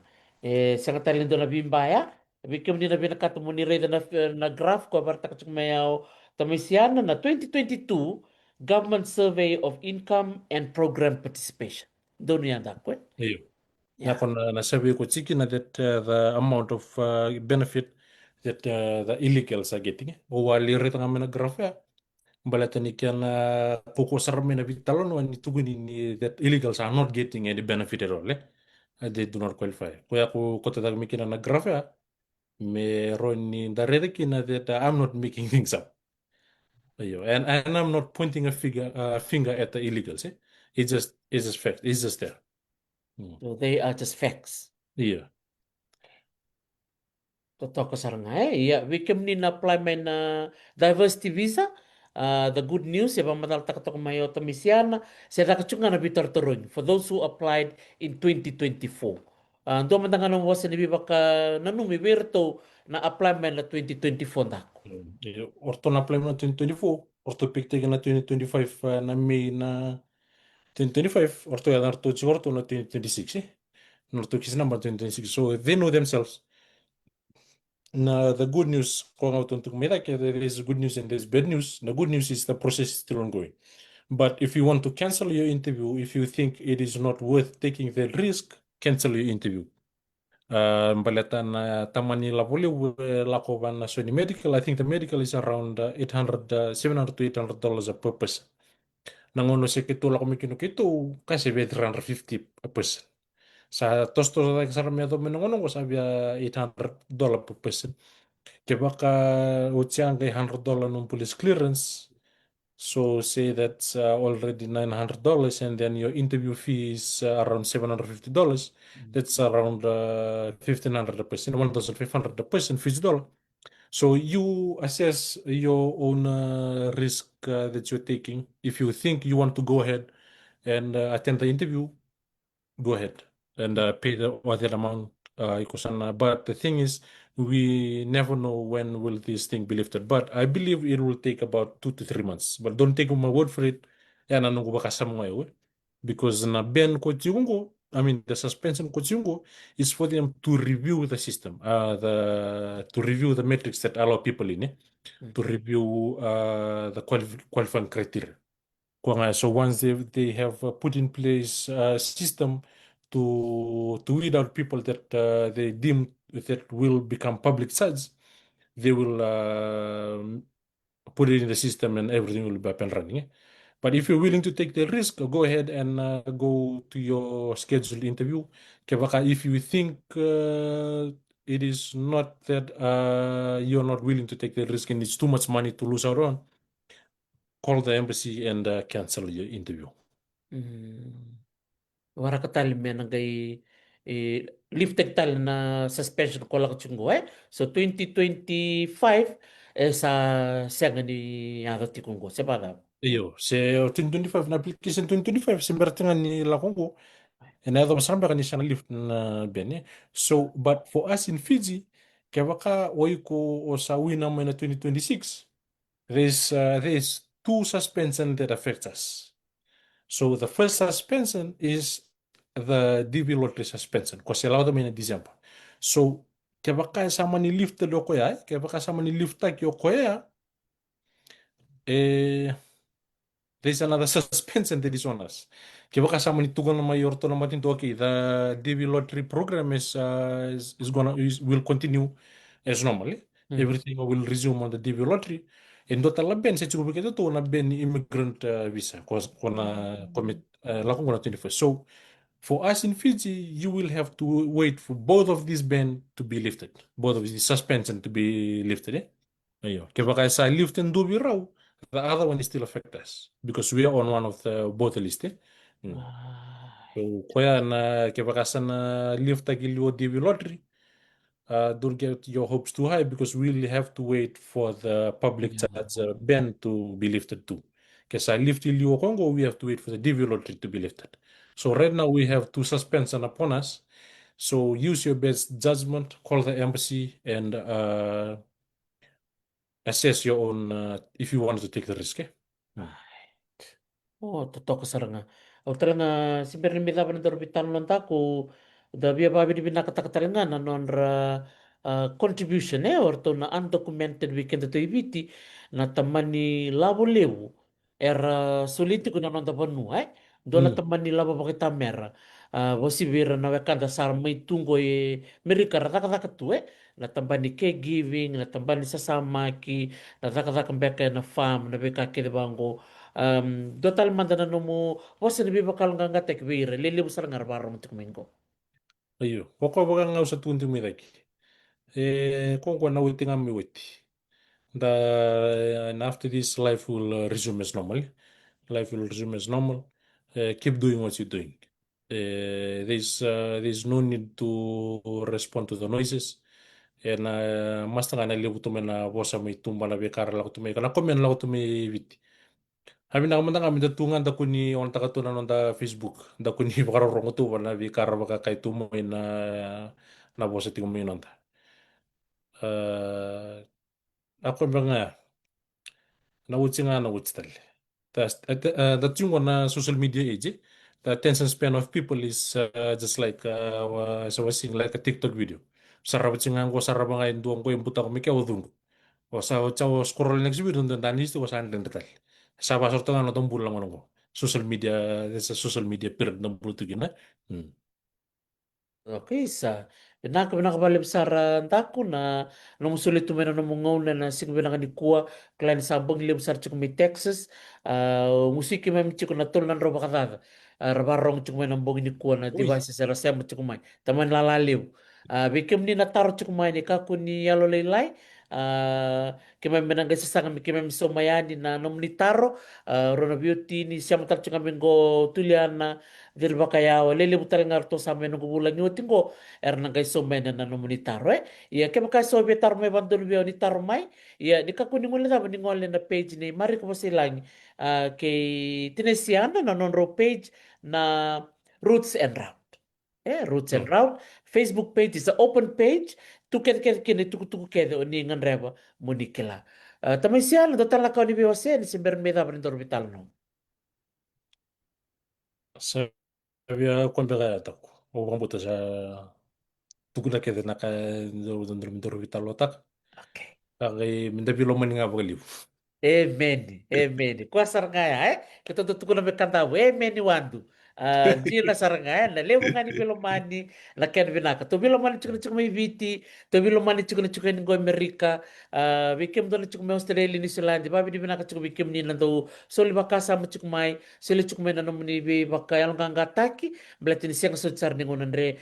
Sanga talin do na bimbaya, bikim ni na binakato mo ni reda na graph ko, barta ka maya tamisiana na 2022 Government Survey of Income and Program Participation. Doon yan dako. Yeah. Yeah. Na sabi ko chiki na that the amount of benefit that the illegals are getting. O wali rita nga mina graph ya. Balatani kyan pukosar mina bitalon when ituguni ni that illegals are not getting any benefit at all. They do not qualify. Kaya ko kota tag mikina na graph ya. Meron ni darere kina that I'm not making things up. Ayo. And I'm not pointing a finger at the illegals. It's just fact. It's just there. Mm. So they are just facts. Yeah. Totoo ka saranga iya wikem ni na apply may na diversity visa. The good news ya pamatal takatok mayo tamisiana sa takachunga na bitor turun for those who applied in 2024. Do man nga nang wasa ni baka nanumi berto na apply may na 2024 dako. Orto na apply mo na 2024, orto piktig na 2025 na May na 2025, orto yan orto orto na 2026 Orto kis number 2026. So they know themselves. Na the good news kung out untuk mira kaya there is good news and there's bad news. The good news is the process is still ongoing. But if you want to cancel your interview, if you think it is not worth taking the risk, cancel your interview. Baleta na tamani lavoli lakovan na Sony medical. I think the medical is around 800, 700 to $800 per person. Nangono se kitu lako mikino kitu kasi be 350 a person. Sa tosto sa sarami ato menongono ko sabi $800 per person. Kaya baka utsyan kay $100 ng police clearance. So say that's already $900 and then your interview fee is around $750. That's around 1,500 a person, 1,500 a person, $50. So you assess your own risk that you're taking. If you think you want to go ahead and attend the interview, go ahead and pay the other amount. But the thing is, we never know when will this thing be lifted. But I believe it will take about 2 to 3 months. But don't take my word for it. Yan anong baka mo ngayon. Because na Ben Kotiungo, I mean the suspension Kotiungo is for them to review the system, to review the metrics that allow people in, to review the qualifying criteria. So once they have put in place a system to weed out people that they deem that will become public suds, they will put it in the system and everything will be up and running. But if you're willing to take the risk, go ahead and go to your scheduled interview. Kaya baka if you think it is not that you're not willing to take the risk and it's too much money to lose out on, call the embassy and cancel your interview. Mm. Wara ka tal me nagay lifted tal na suspension ko lang chungo eh. So 2025 sa siya ni agati kunggo. Sepada. Iyo, se 2025 na application 2025 se bertangan ni lakongo. And other masamba kanisa na lift na bene. So, but for us in Fiji, kaya baka ko o sa uwi naman na 2026, there's two suspension that affects us. So the first suspension is the DV lottery suspension, kasi allow naman na December. So, kaya baka sama ni lift do ko ya, kaya baka sama ni lift tag yo ko ya, eh, there's another suspension that is on us. Kiba kasama ni tugon na mayor to naman to okay, the DV lottery program will continue as normally. Mm. Everything will resume on the DV lottery. And total ben sa chubu kita to na ben immigrant visa ko na commit lakong ko na 21st. So for us in Fiji, you will have to wait for both of these ban to be lifted, both of these suspension to be lifted. Ayo, kaya baka sa lift and do raw, the other one is still affect us because we are on one of the both list. Mm. So Ay. kaya na kaya baka sa na lift agilio DV lottery, don't get your hopes too high because we will have to wait for the public Yeah. charge ban to be lifted too. Because I lift Ilio Congo, we have to wait for the DV lottery to be lifted. So right now we have two suspension upon us. So use your best judgment, call the embassy, and assess your own if you want to take the risk. Hmm. Oh, totoo ka saranga. O taranga si Berlin Bidaba na dorbitan lang tako. Da biya babi di binakatakataranga na non ra contribution or to na undocumented weekend to ibiti na tamani labo lewu. Era soliti ko na non tapanu Dola Hmm. tamani labo bakita mera. Wasi bira na wekanda sar may tungo merika rataka tu na tambani caregiving, na tambani sasamaki, na rataka beka na farm, na beka kede bango total mandana no mo wasa ni bakal nga nga tekbir lili busar nga baro mo tikmingo. Ayo, koko baga nga sa tunti mi daki. Koko na witi nga mi witi. The and after this, life will resume as normal. Life will resume as normal. Keep doing what you're doing. There's no need to respond to the noises. And mas tanga na libu tume na bosa may tumba na bekara la tume kana komen la tume viti. Habi na kamanda kami datungan da kuni on takatunan on da Facebook. Da kuni bakara rongo tu na bekara baka kay tumo na bosa tingum may nonta. Uh, ako mga nauchi nga nauchi tal. The thing on social media age, the attention span of people is just like as I was saying, like a TikTok video. Sarap singa ko sarap nga yung ko yung buta ko mika udung. O sa chao scroll next video dun dan isto ko sa anden tal. Sa basor to nga tong bulang ko. Social media, there's a social media period ng buto gina. Hmm. Okay, sa pinakabalib sa rantaku na nung sulit tumena na mungaw na sing binakanikua klain sabang lib sa may Texas musiki may chiko na tol nan roba katada rabarong chiko may nambong ni kuwa na Uy, devices sa rasya mo chiko may taman lalaliw bikim ni nataro chiko may ni kaku ni yalo laylay kima menangga sasanga mi kima misomayani na nom ni taro rona beauty ni siya matar chiko go tuliana dirba kaya wale butar ngarto sa men ko bulan yo tingo erna kay so men na no monitaro ya ke maka so betar me bandul bi onitar mai ya di ka kuning ngol na ni ngol na page ni mari ko silang kay tinesiana na non ro page na roots and route roots and no. route Facebook page is an open page tu ken ken tu ke ni ngan reba monikela tamay siya na total na ka ni biwase ni si bermeda pa ni orbital no. Sabia kon bega tako. O bambuta sa tukuna kede naka ndor vitalo tak. Okay. Kaya mindapilo man nga bagaliw. Amen. Amen. Kwa sarangaya kita tutuko na kanta amen ni wandu. Dia na sarangaya na lewo ngani bilo mani na ken binaka. To bilo mani chukuna chukuna may viti, to bilo mani chukuna chukuna ni go Amerika. Bikem do na chukuna Australia ni Zealand. Babi di binaka chukuna bikem ni nando. So li baka sama chukumai, sila chukumai na nomuni bi baka yang ngataki, belati ni siyang so tsar ni ngonan re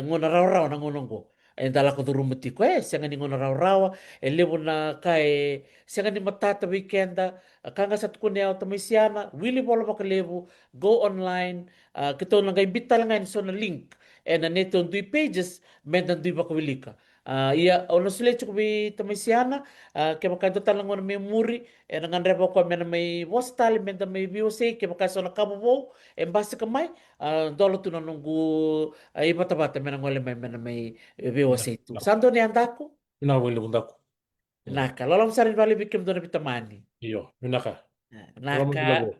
ngona raw raw na ngonongo. dala ko durumu tiko sianga ni ngona rawa levo na kai sianga ni matata weekenda kanga satu kune auto misiana wili bola baka levo go online kito na ngai bital ngai so na link na neto on 2 pages mendan 2 baka wilika ia ono sule chuku bi tamisiana ke baka do talang ngona memori na ngan reba ko mena mai vostal menda mai biose ke baka so na kabo bo basi kamai dolo tu na nunggu bata-bata mena ngole mai mena mai biose itu sando ni andaku Minaka wili bundaku. naka lolam sarin bali bikim do na bitamani Iyo, minaka. Salamat naka bilago.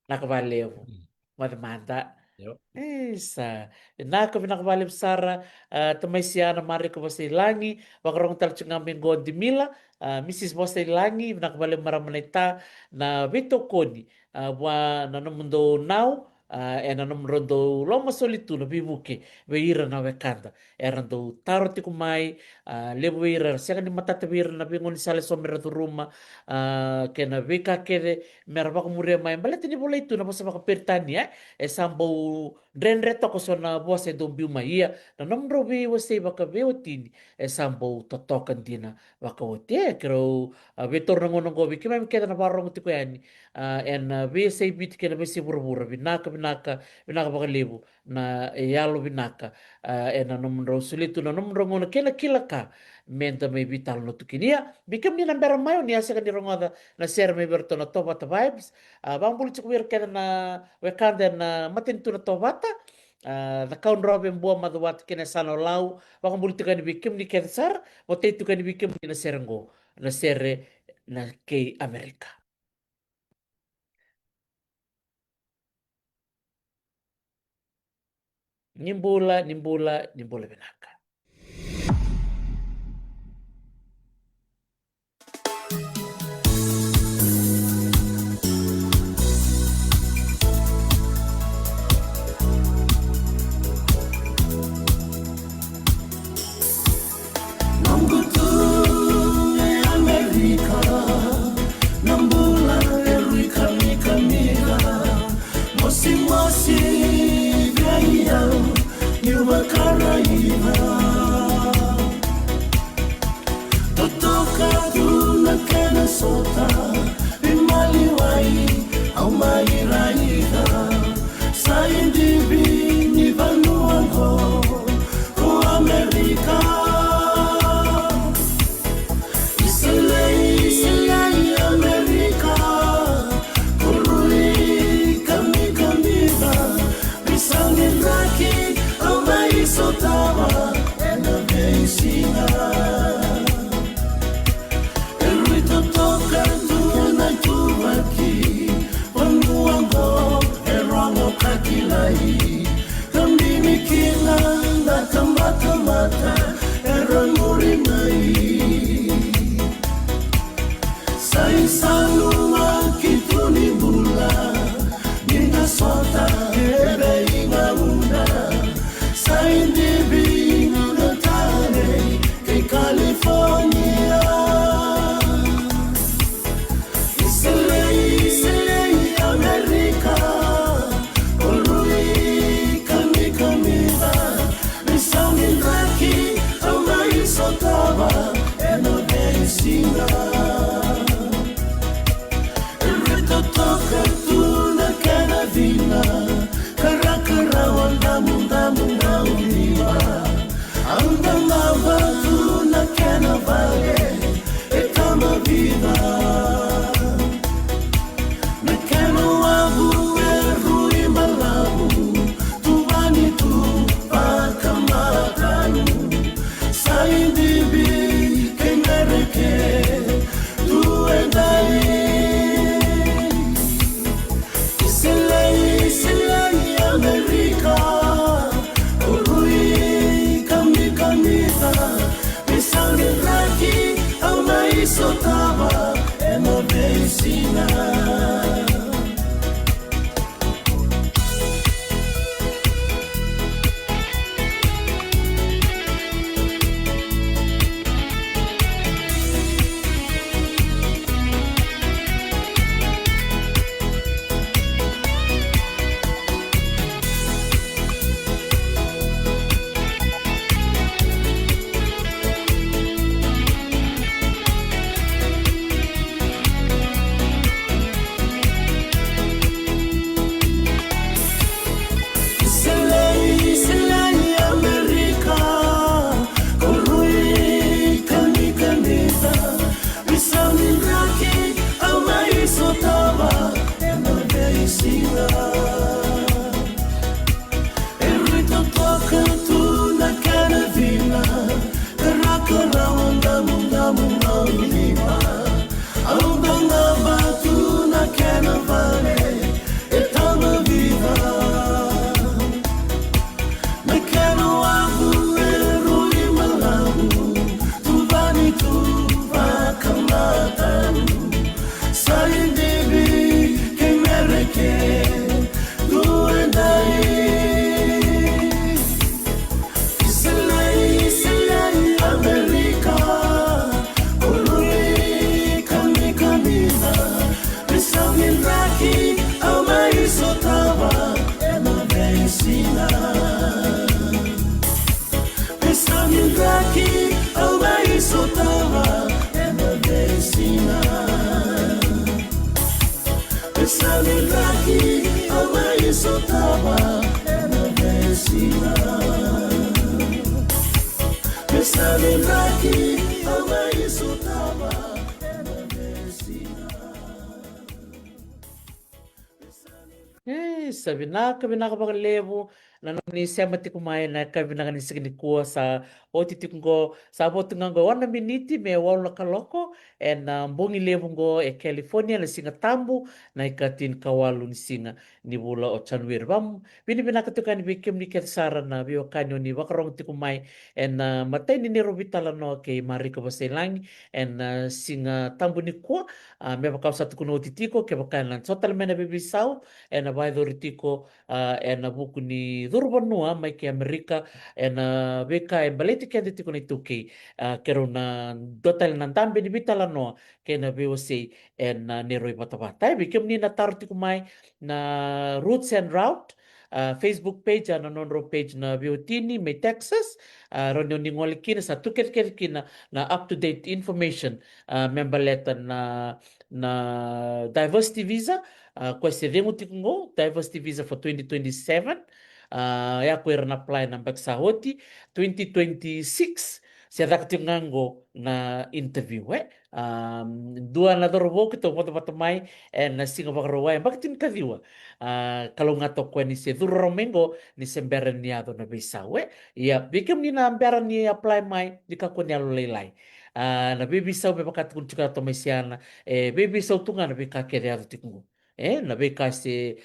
naka balevo Mm. manda Yo. Isa. Naka pinakabali Sara tamaisiana mari ko basta ilangi bakarong tal tsunga mingon di mila Mrs. Basta ilangi pinakabali maramanita na Vito Koni na namundo now na namundo loma solitu na bibuke veira na wekanda erando taro tiku mai levo ira siaka ni matata vira na bingon sale somera tu ruma kena veka kede merabaka muria mai balete ni bola itu na basa baka pertani sambo renre toko so na bosa do biuma ia na nomro bi wase baka beotini sambo totokan dina baka ote kero vetor na ngono go bi kima mi keda na barong tiko yani en be sei bit kena be se burbura binaka baka lebu na yalo binaka na nomro sulitu na nomro ngono kena kilaka menta mai vital no tukinia bikam ni nambera mayo ni asa kan dirongoda na share mai berto na toba ta vibes bang bulu cukup kena na wekanda na matin tu na tobata na kaun robin buah maduat kena sano lau bang bulu tukani bikim ni kensar mote tukani bikim ni na serengo na sere na ke Amerika nimbula binaka isotama enavesina esaminaki ama isotama enavesina. Savinaka pakalevu na ni sema tiku mai na kavina ni signi kua sa oti tiku go sa botu ngo 1 minute me wala kaloko na mbongi levu ngo California na singa tambu na ikatin kawalu ni singa ni bula o January bam bini binaka tuka ni bikim ni sara na biwa kanyo ni wakarong tiku mai na matay ni robitala no ke mariko baselang singa tambu ni kua me bakau satu kuno titiko ke bakalan so tal mena bibisau na vai tiko na buku ni Durbanua mai ke Amerika na beka baleti ke tiko ni tuki kero na dotal na tambe ni bitala no ke na VOC na neroi bata bi kem ni na tar tiko mai na Roots and Route Facebook page na non page na Biotini me Texas ronyo ni ngoli kina sa tuket kina na up to date information member letter na diversity visa ko se rengo tikungo diversity visa for 2027 ya ko na apply na baksa hoti 2026 se dak tingango na interview dua na dorobo kito foto mai na singa bakrowa bakitin kadiwa kalau ngato ko ni se duro mengo ni semberen niado na bisa ya bikem ni na amberan ni apply mai di ka ko ni alo lelai na bibisa be bakat kun chuka to mesiana bibisa tunga na bika kere ado tikungo na beka se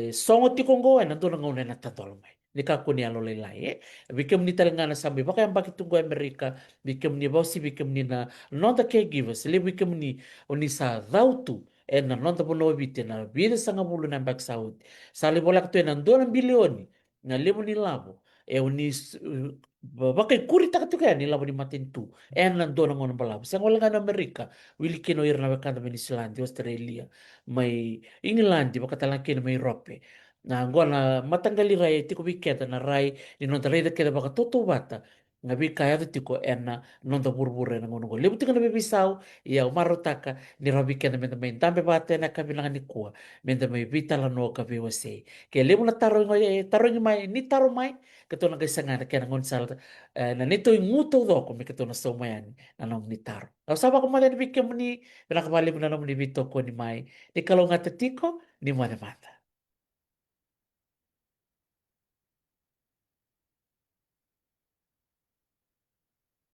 songo tikongo na dona ngone na tatol mai nika kuni alo lelai bikem ni talangana sambe baka yang baki tunggu Amerika bikem ni bosi bikem ni na not the caregivers le bikem ni oni sa dautu na nonta pono bite na bide sanga bulu na bak saud sali bolak to na dona bilioni na lebo ni labo oni bakai kuri tak tu kan ni labo ni matin tu na dona ngono balabo sang wala ngana Amerika wili kino irna bakanda ni Islandi Australia mai England baka talangkin mai Europe na ngona matanggali rai tiko biketa na rai ni nonta rai keda baka toto bata ngabi kaya tiko nonta burbure na ngono lebu tiko na bibisau ya umarotaka ni rabi kena menta main tambe bata na kabilangan ni kuwa menta mai bitala no ka VOC ke lebu na taro mai ni taro mai keto na kaisanga kena ngon sal na nito nguto do ko me keto na somayani na nong ni taro au saba ko mali ni bikem ni pina kabali na nong ni bito ko ni mai ni kalau ngata tiko ni mana mata